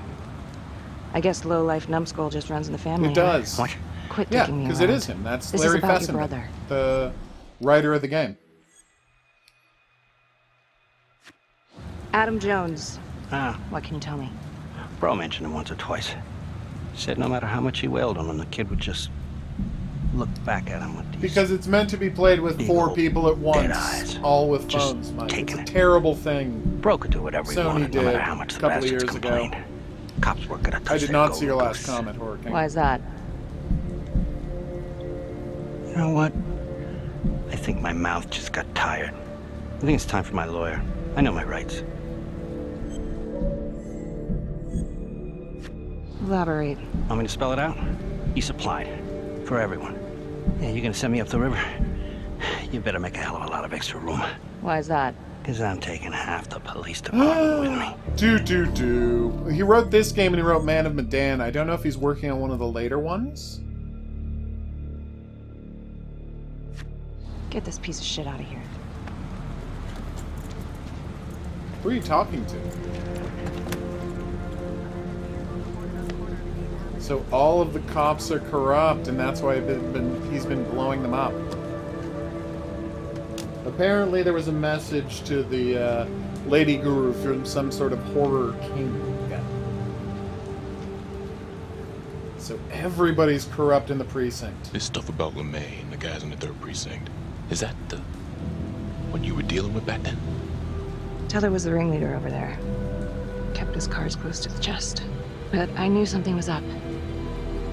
I guess low-life numbskull just runs in the family. It does. Huh? Quit Yeah, dicking me because around. it is him. That's This Larry is about Fessenden, your brother. the writer of the game. Adam Jones. Ah, What can you tell me? Bro mentioned him once or twice. Said no matter how much he wailed on him, the kid would just look back at him with these Because it's meant to be played with 4 people at once, eyes. all with Just phones, Mike. It's taking a it. terrible thing. Bro could do whatever he Sony wanted, no did matter how much a the couple of bastards years ago. complained. Cops weren't gonna touch I did that not see your golden last goose. comment, Horror King. Why is that? You know what? I think my mouth just got tired. I think it's time for my lawyer. I know my rights. Elaborate. Want me to spell it out? He supplied. For everyone. Yeah, you're gonna send me up the river? You better make a hell of a lot of extra room. Why is that? Because I'm taking half the police department with me. He wrote this game and he wrote Man of Medan. I don't know if he's working on one of the later ones. Get this piece of shit out of here. Who are you talking to? So all of the cops are corrupt, and that's why he's been blowing them up. Apparently there was a message to the Lady Guru from some sort of horror king. So everybody's corrupt in the precinct. This stuff about LeMay and the guys in the 3rd Precinct, is that what you were dealing with back then? Teller was the ringleader over there. Kept his cards close to the chest. But I knew something was up.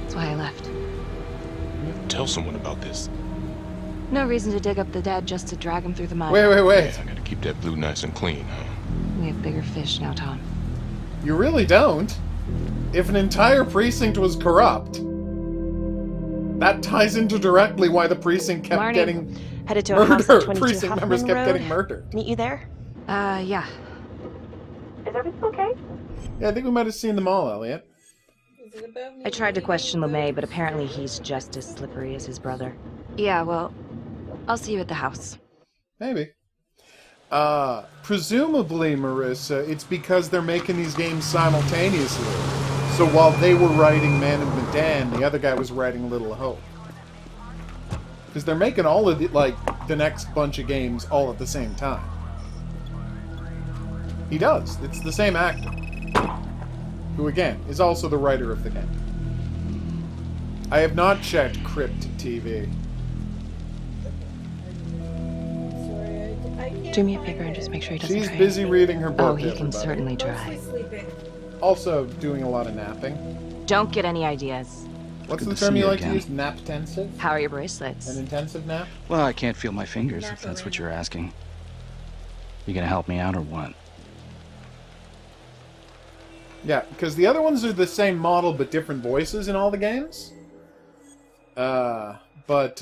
That's why I left. Tell someone about this. No reason to dig up the dead just to drag him through the mud. Wait. I gotta keep that blue nice and clean, huh? We have bigger fish now, Tom. You really don't. If an entire precinct was corrupt, that ties into directly why the precinct kept getting headed to a house at 22 precinct members Huffman kept Road. getting murdered. Meet you there? Yeah. Is everything okay? Yeah, I think we might have seen them all, Elliot. Is it about me? I tried to question LeMay, but apparently he's just as slippery as his brother. Yeah, well, I'll see you at the house. Maybe. Presumably, Marissa, it's because they're making these games simultaneously. So while they were writing Man of Medan, the other guy was writing Little Hope. Because they're making all of the next bunch of games all at the same time. He does. It's the same actor. Who, again, is also the writer of the game. I have not checked Crypt TV. Do me a favor and just make sure he doesn't She's try busy anything. reading her book, Oh, he can everybody. certainly try. Also doing a lot of napping. Don't get any ideas. What's Good the to term see you you like to again. use? Nap-tensive? How are your bracelets? An intensive nap? Well, I can't feel my fingers, if that's what you're asking. You gonna help me out or what? Yeah, because the other ones are the same model but different voices in all the games. But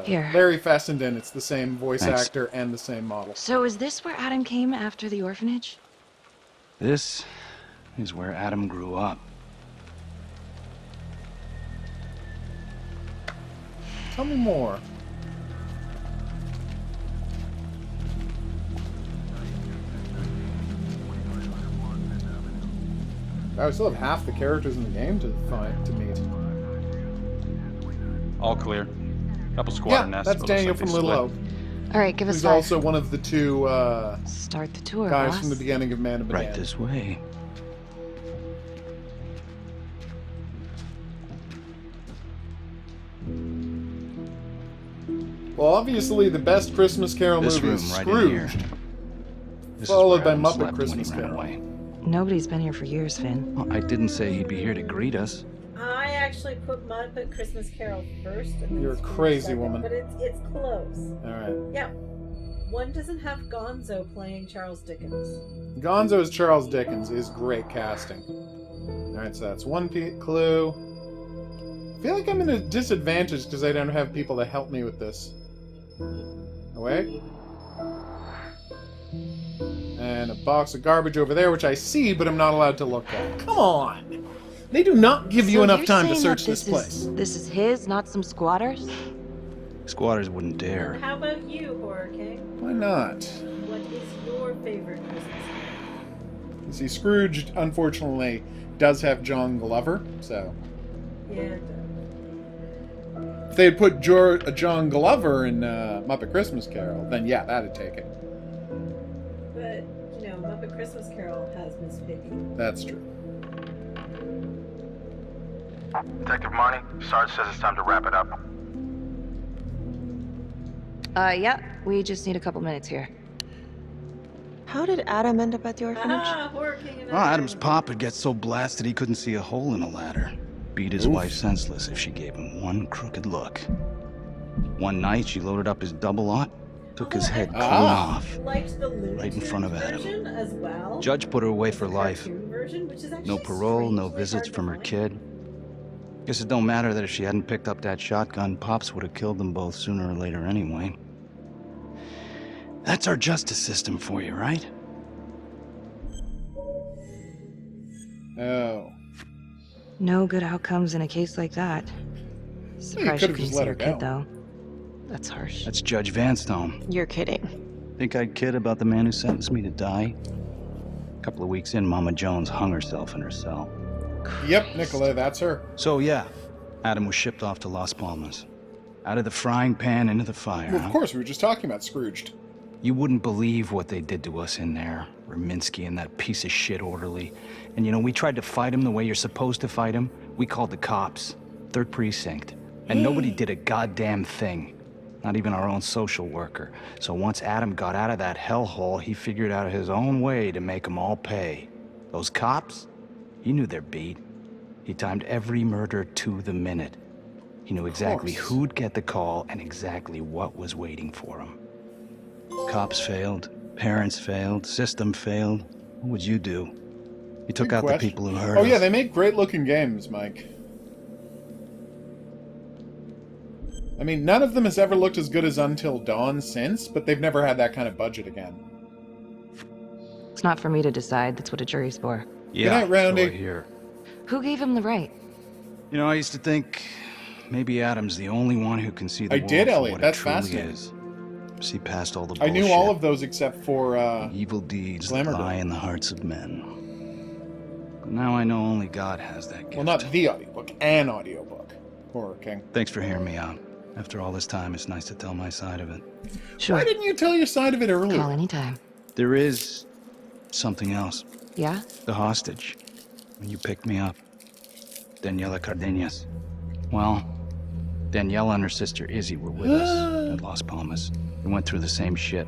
Here. Larry Fessenden, it's the same voice Thanks. actor and the same model. So is this where Adam came after the orphanage? This is where Adam grew up. Tell me more. I still have half the characters in the game to meet. All clear. Couple squatter nests. That's but Daniel looks like from they Little split. Hope. All right, give us Who's 5. also one of the two Start the tour, guys boss. from the beginning of Man of Medan. Right this way. Well, obviously the best Christmas Carol This movie room is right in here. Scrooge, This is followed where by Adam Muppet slept when he Christmas ran Carol. away. Nobody's been here for years, Finn. Well, I didn't say he'd be here to greet us. I actually put Muppet Christmas Carol first. And then You're a Scrooge crazy second, woman. But it's close. All right. Yeah. One doesn't have Gonzo playing Charles Dickens. Gonzo as Charles Dickens is great casting. Alright, so that's one clue. I feel like I'm in a disadvantage because I don't have people to help me with this. Away. And a box of garbage over there, which I see, but I'm not allowed to look at. Come on! They do not give you So enough you're time to saying search that this place. This is his, not some squatters? Squatters wouldn't dare. How about you, Horror King? Why not? What is your favorite Christmas? You see, Scrooge, unfortunately, does have John Glover, so... Yeah, it If they had put John Glover in Muppet Christmas Carol, then yeah, that'd take it. But, you know, Muppet Christmas Carol has Miss Piggy. That's true. Detective Marnie, Sarge says it's time to wrap it up. Yeah, we just need a couple minutes here. How did Adam end up at the orphanage? Horror King and Well, Adam's pop would get so blasted he couldn't see a hole in a ladder. Beat his wife senseless if she gave him one crooked look. One night, she loaded up his double-aught, took his head clean off, liked the Looney right in front of Tunes Adam. version as well. Judge put her away for life. Version, which is No actually parole, no strangely visits hard from to her find. kid. Guess it don't matter that if she hadn't picked up that shotgun, Pops would have killed them both sooner or later anyway. That's our justice system for you, right? Oh. No good outcomes in a case like that. Surprised you could've couldn't just see let your her kid, go. though. That's harsh. That's Judge Vanstone. You're kidding. Think I'd kid about the man who sentenced me to die? A couple of weeks in, Mama Jones hung herself in her cell. Yep, Nicola, that's her. So yeah, Adam was shipped off to Las Palmas. Out of the frying pan into the fire, Well, huh? of course, we were just talking about Scrooged. You wouldn't believe what they did to us in there. Raminsky and that piece of shit orderly. And you know, we tried to fight him the way you're supposed to fight him. We called the cops. 3rd Precinct. And nobody did a goddamn thing. Not even our own social worker. So once Adam got out of that hellhole, he figured out his own way to make them all pay. Those cops, he knew their beat. He timed every murder to the minute. He knew exactly who'd get the call and exactly what was waiting for him. Cops failed, parents failed, system failed. What would you do? You took Good out question. the people who hurt Oh us. yeah, they make great looking games, Mike. I mean, none of them has ever looked as good as Until Dawn since, but they've never had that kind of budget again. It's not for me to decide. That's what a jury's for. Yeah, Good night, Roundy. so I hear. Who gave him the right? You know, I used to think maybe Adam's the only one who can see the I world did, for Elliot. what That's it truly fascinating. is. See past all the I bullshit. knew all of those except for evil deeds that Glamour lie Girl. in the hearts of men. Now I know only God has that gift. Well, not the audiobook, an audiobook. Horror King. Thanks for hearing me out. After all this time, it's nice to tell my side of it. Sure. Why didn't you tell your side of it earlier? Call anytime. There is something else. Yeah? The hostage. When you picked me up. Daniela Cardenas. Well, Daniela and her sister Izzy were with us at Las Palmas. We went through the same shit.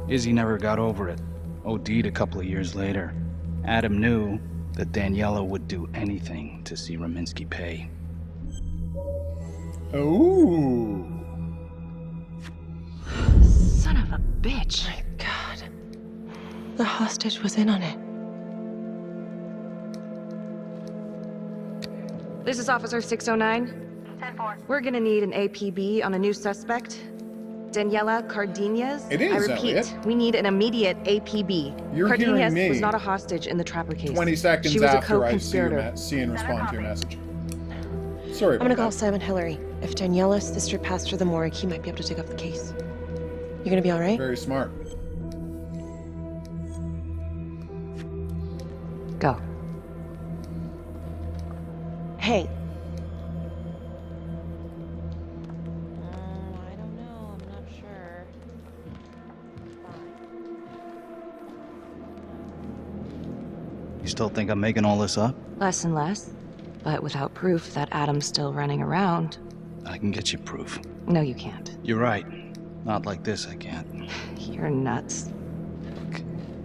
Izzy never got over it. OD'd a couple of years later. Adam knew that Daniela would do anything to see Raminsky pay. Oh. Son of a bitch. My God. The hostage was in on it. This is Officer 609. 10-4. We're gonna need an APB on a new suspect. Daniela Cardenas. It is, I repeat, Elliot. we need an immediate APB. You're Cardenas hearing me. was not a hostage in the Trapper case. 20 seconds she was a after I see, co-conspirator. see and respond to your message. Sorry I'm about gonna call that. Simon Hillary. If Daniela's sister passed through the morgue, he might be able to take up the case. You gonna be all right? Very smart. Go. Hey. You still think I'm making all this up? Less and less. But without proof that Adam's still running around. I can get you proof. No, you can't. You're right. Not like this, I can't. You're nuts.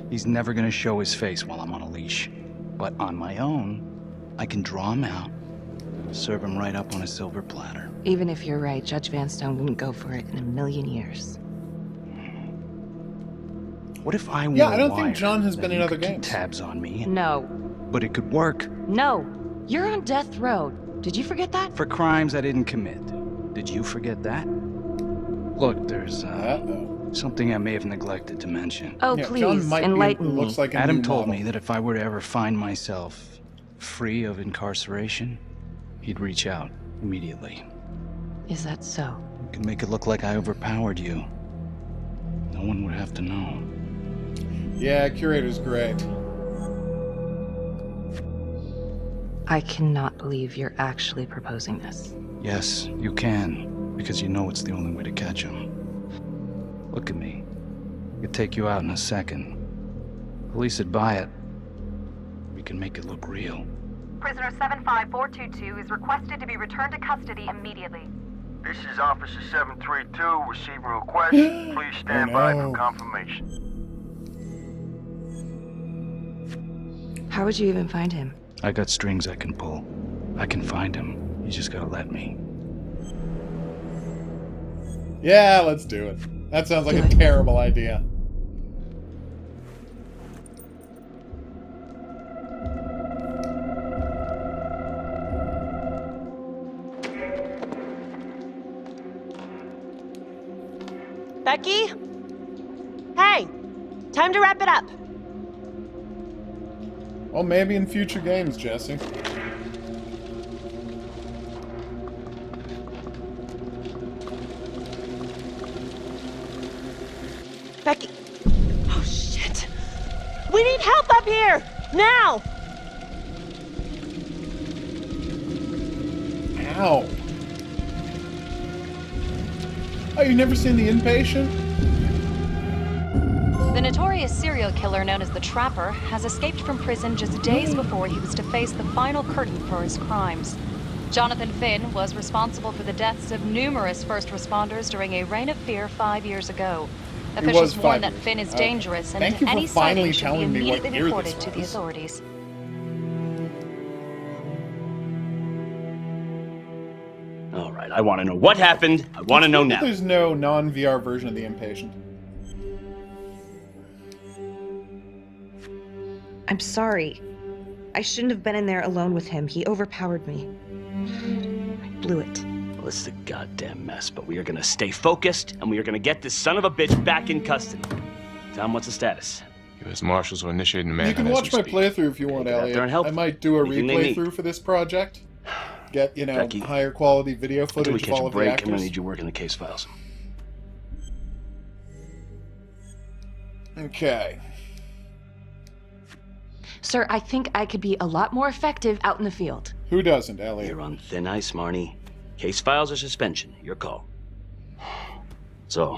He's never gonna show his face while I'm on a leash. But on my own, I can draw him out, serve him right up on a silver platter. Even if you're right, Judge Vanstone wouldn't go for it in a million years. What if I were Yeah, I don't a think wire John has that been in you other could keep games. tabs on me? No. But it could work. No. You're on death row. Did you forget that? For crimes I didn't commit. Did you forget that? Look, there's something I may have neglected to mention. Oh, please, enlighten me. Adam told me that if I were to ever find myself free of incarceration, he'd reach out immediately. Is that so? You can make it look like I overpowered you. No one would have to know. Yeah, Curator's great. I cannot believe you're actually proposing this. Yes, you can, because you know it's the only way to catch him. Look at me. I could take you out in a second. Police would buy it. We can make it look real. Prisoner 75422 is requested to be returned to custody immediately. This is Officer 732 receiving request. Please stand by for confirmation. How would you even find him? I got strings I can pull. I can find him. You just gotta let me. Yeah, let's do it. That sounds like a terrible idea. Becky? Hey! Time to wrap it up. Well, maybe in future games, Jesse. Becky. Oh, shit. We need help up here! Now! Ow. Oh, you've never seen The Inpatient? The notorious serial killer known as the Trapper has escaped from prison just days before he was to face the final curtain for his crimes. Jonathan Finn was responsible for the deaths of numerous first responders during a reign of fear 5 years ago. Officials warn that Finn is dangerous and Thank you for any finally sighting should be telling me what immediately year reported this to the was. authorities. All right, I want to know what happened. I want to know now. There's no non-VR version of The Inpatient. I'm sorry. I shouldn't have been in there alone with him. He overpowered me. I blew it. Well, this is a goddamn mess, but we are gonna stay focused, and we are gonna get this son of a bitch back in custody. Tom, what's the status? U.S. Marshals are initiating the manhunt. You can watch my playthrough if you want, Get out Elliot. there and help. I might do a Anything they need. replay-through for this project. Get, you know, Becky, higher quality video Until we footage of catch all a of the break, I'm actors. gonna need you working the case files. Okay. Sir, I think I could be a lot more effective out in the field. Who doesn't, Elliot? You're on thin ice, Marnie. Case files or suspension. Your call. So.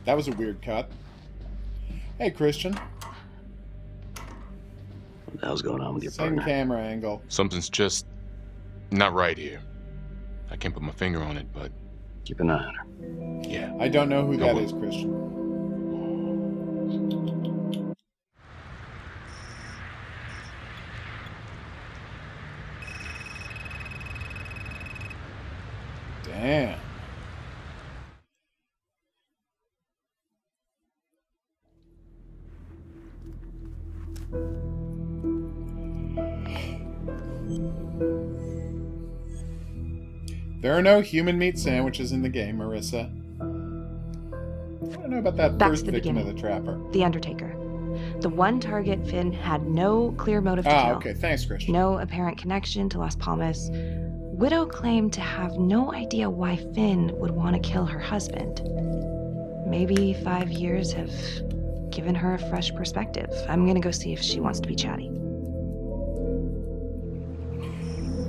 That was a weird cut. Hey, Christian. What the hell's going on with your Same partner? camera angle. Something's just not right here. I can't put my finger on it, but... Keep an eye on her. Yeah. I don't know who that is, Christian. Damn. There are no human meat sandwiches in the game, Marissa. I don't know about that Back first to the victim of beginning. the Trapper. The Undertaker. The one target Finn had no clear motive to kill. Okay. Thanks, Christian. No apparent connection to Las Palmas. Widow claimed to have no idea why Finn would want to kill her husband. Maybe 5 years have given her a fresh perspective. I'm gonna go see if she wants to be chatty.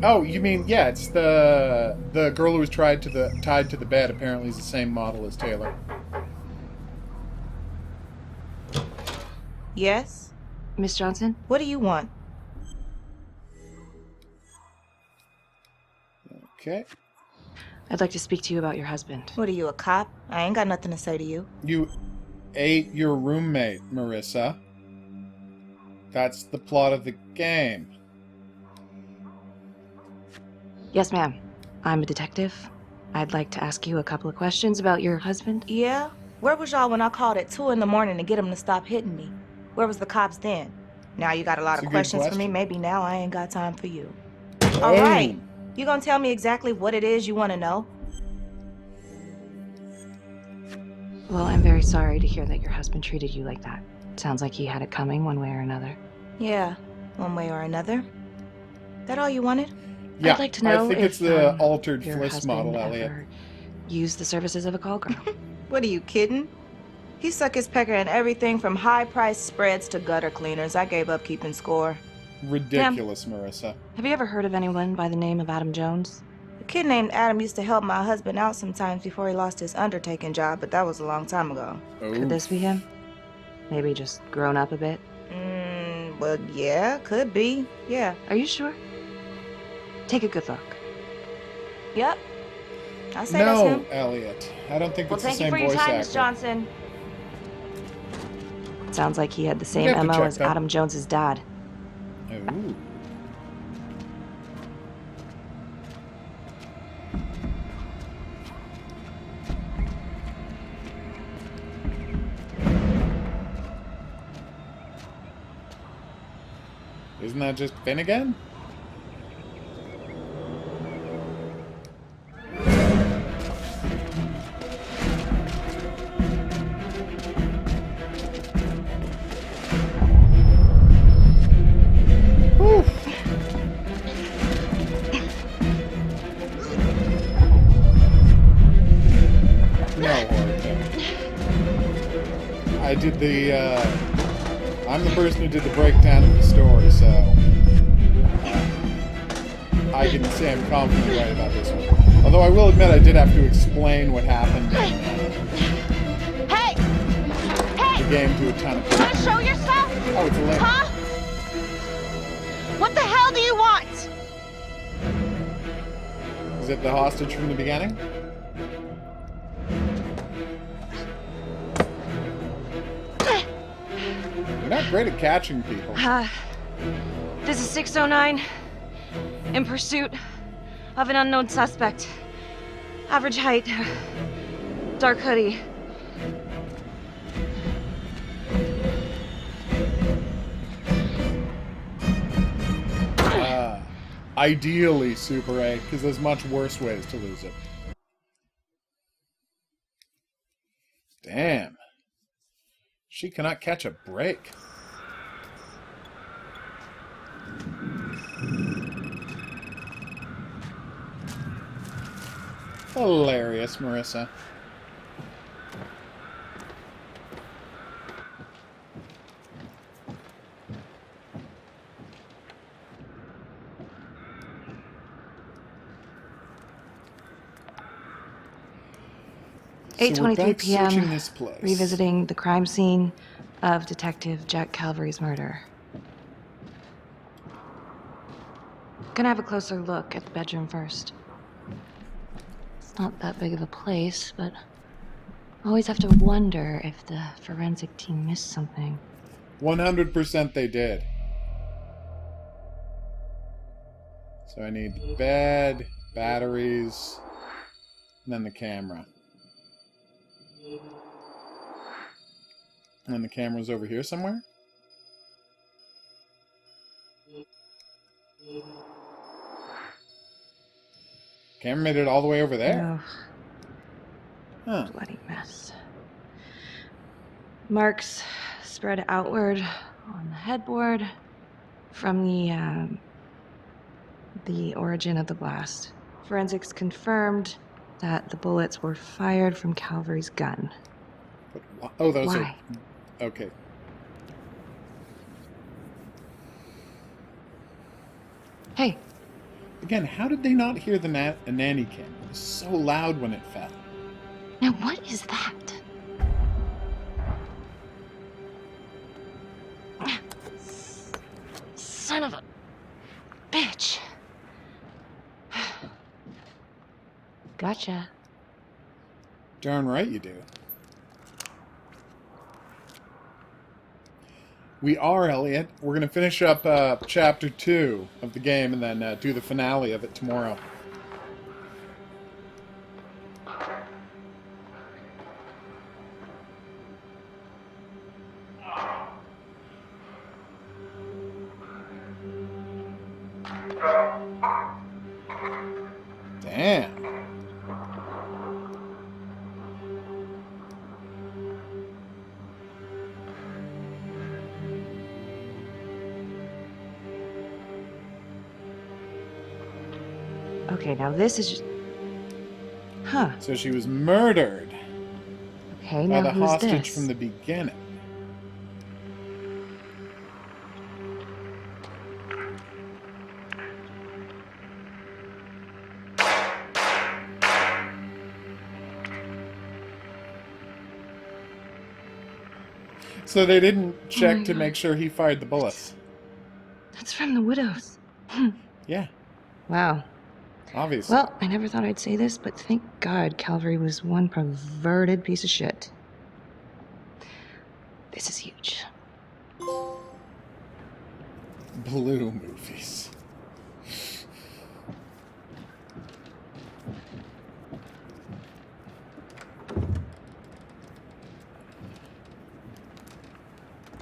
Oh, you mean, yeah, it's the girl who was tied to the bed apparently is the same model as Taylor. Yes? Miss Johnson? What do you want? Okay. I'd like to speak to you about your husband. What are you, a cop? I ain't got nothing to say to you. You ate your roommate, Marissa. That's the plot of the game. Yes, ma'am. I'm a detective. I'd like to ask you a couple of questions about your husband. Yeah? Where was y'all when I called at 2 in the morning to get him to stop hitting me? Where was the cops then? Now you got a lot That's of a good questions for me. question. Maybe now I ain't got time for you. All right. You gonna tell me exactly what it is you want to know? Well, I'm very sorry to hear that your husband treated you like that. Sounds like he had it coming one way or another. Yeah, one way or another. That all you wanted? Yeah, I'd like to know I think if, it's the altered your Fliss husband model, Elliot. ever used the services of a call girl. What are you kidding? He suck his pecker in everything from high-priced spreads to gutter cleaners. I gave up keeping score. Ridiculous, Marissa. Have you ever heard of anyone by the name of Adam Jones? A kid named Adam used to help my husband out sometimes before he lost his undertaking job, but that was a long time ago. Could this be him? Maybe just grown up a bit? Well, yeah, could be. Yeah. Are you sure? Take a good look. Yep. I say that's No, him. Elliot. I don't think Well, it's the thank you same for your voice time, actor. Miss Johnson. Sounds like he had the We'd same have to MO check as that. Adam Jones's dad. Ooh. Isn't that just Finn again? No, I did the, I'm the person who did the breakdown of the story, so I can say I'm confidently right about this one. Although I will admit I did have to explain what happened in Hey! the game to a ton of people. Want to show yourself? Oh, it's Lynn. Huh? What the hell do you want? Is it the hostage from the beginning? You're not great at catching people. This is 609. In pursuit of an unknown suspect. Average height. Dark hoodie. Ideally Super 8, because there's much worse ways to lose it. Damn. She cannot catch a break. Hilarious, Marissa. So we're 8:23 back searching p.m. this place. Revisiting the crime scene of Detective Jack Calvary's murder. Gonna have a closer look at the bedroom first. It's not that big of a place, but always have to wonder if the forensic team missed something. 100% they did. So I need the bed, batteries, and then the camera. And the camera's over here somewhere? Camera made it all the way over there. Huh. Bloody mess. Marks spread outward on the headboard from the origin of the blast. Forensics confirmed that the bullets were fired from Calvary's gun. Oh, those Why? are... Okay. Hey. Again, how did they not hear the nanny cam? It was so loud when it fell. Now what is that? Son of a bitch. Gotcha. Darn right you do. We are, Elliot. We're going to finish up Chapter 2 of the game and then do the finale of it tomorrow. Damn. Okay, now this is just... Huh. So she was murdered Okay, by now the who's hostage this? from the beginning. So they didn't check to make sure he fired the bullets. That's from the Widows. Yeah. Wow. Obviously. Well, I never thought I'd say this, but thank God Calvary was one perverted piece of shit. This is huge. Blue movies.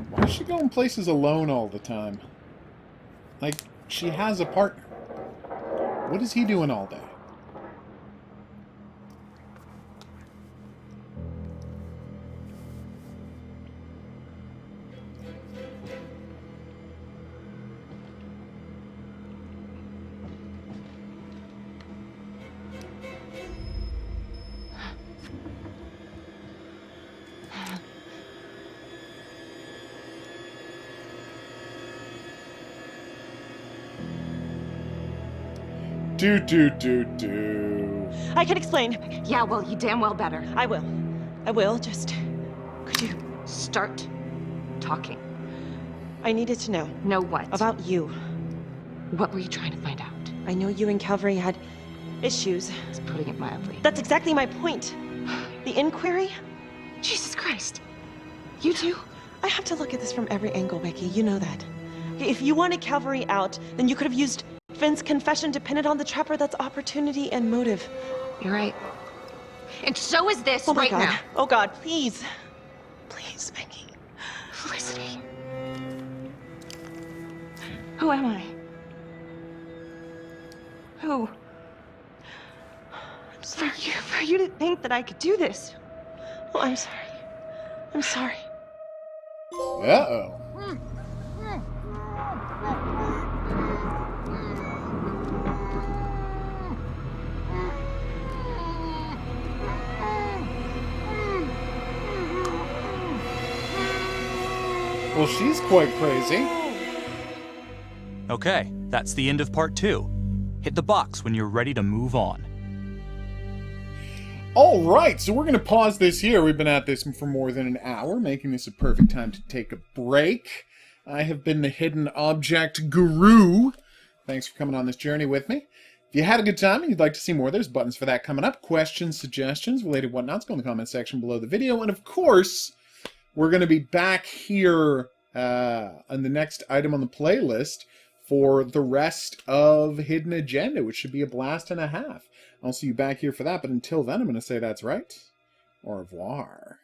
Why is she going places alone all the time? Like, she has a partner. What is he doing all day? Do. I can explain. Yeah, well, you damn well better. I will. I will, just... Could you start talking? I needed to know. Know what? About you. What were you trying to find out? I know you and Calvary had issues. It's putting it mildly. That's exactly my point. The inquiry? Jesus Christ. You too? I have to look at this from every angle, Becky. You know that. If you wanted Calvary out, then you could have used Finn's confession to pin it on the Trapper. That's opportunity and motive. You're right. And so is this Oh my right God. now. Oh God, please. Please, Becky. Felicity. Who am I? Who? I'm sorry. For you to think that I could do this. Oh, I'm sorry. I'm sorry. Uh-oh. Well, she's quite crazy. Okay, that's the end of part 2. Hit the box when you're ready to move on. All right, so we're going to pause this here. We've been at this for more than an hour, making this a perfect time to take a break. I have been the Hidden Object Guru. Thanks for coming on this journey with me. If you had a good time and you'd like to see more, there's buttons for that coming up. Questions, suggestions, related whatnots, go in the comment section below the video. And of course, we're going to be back here on the next item on the playlist for the rest of Hidden Agenda, which should be a blast and a half. I'll see you back here for that, but until then, I'm going to say that's right. Au revoir.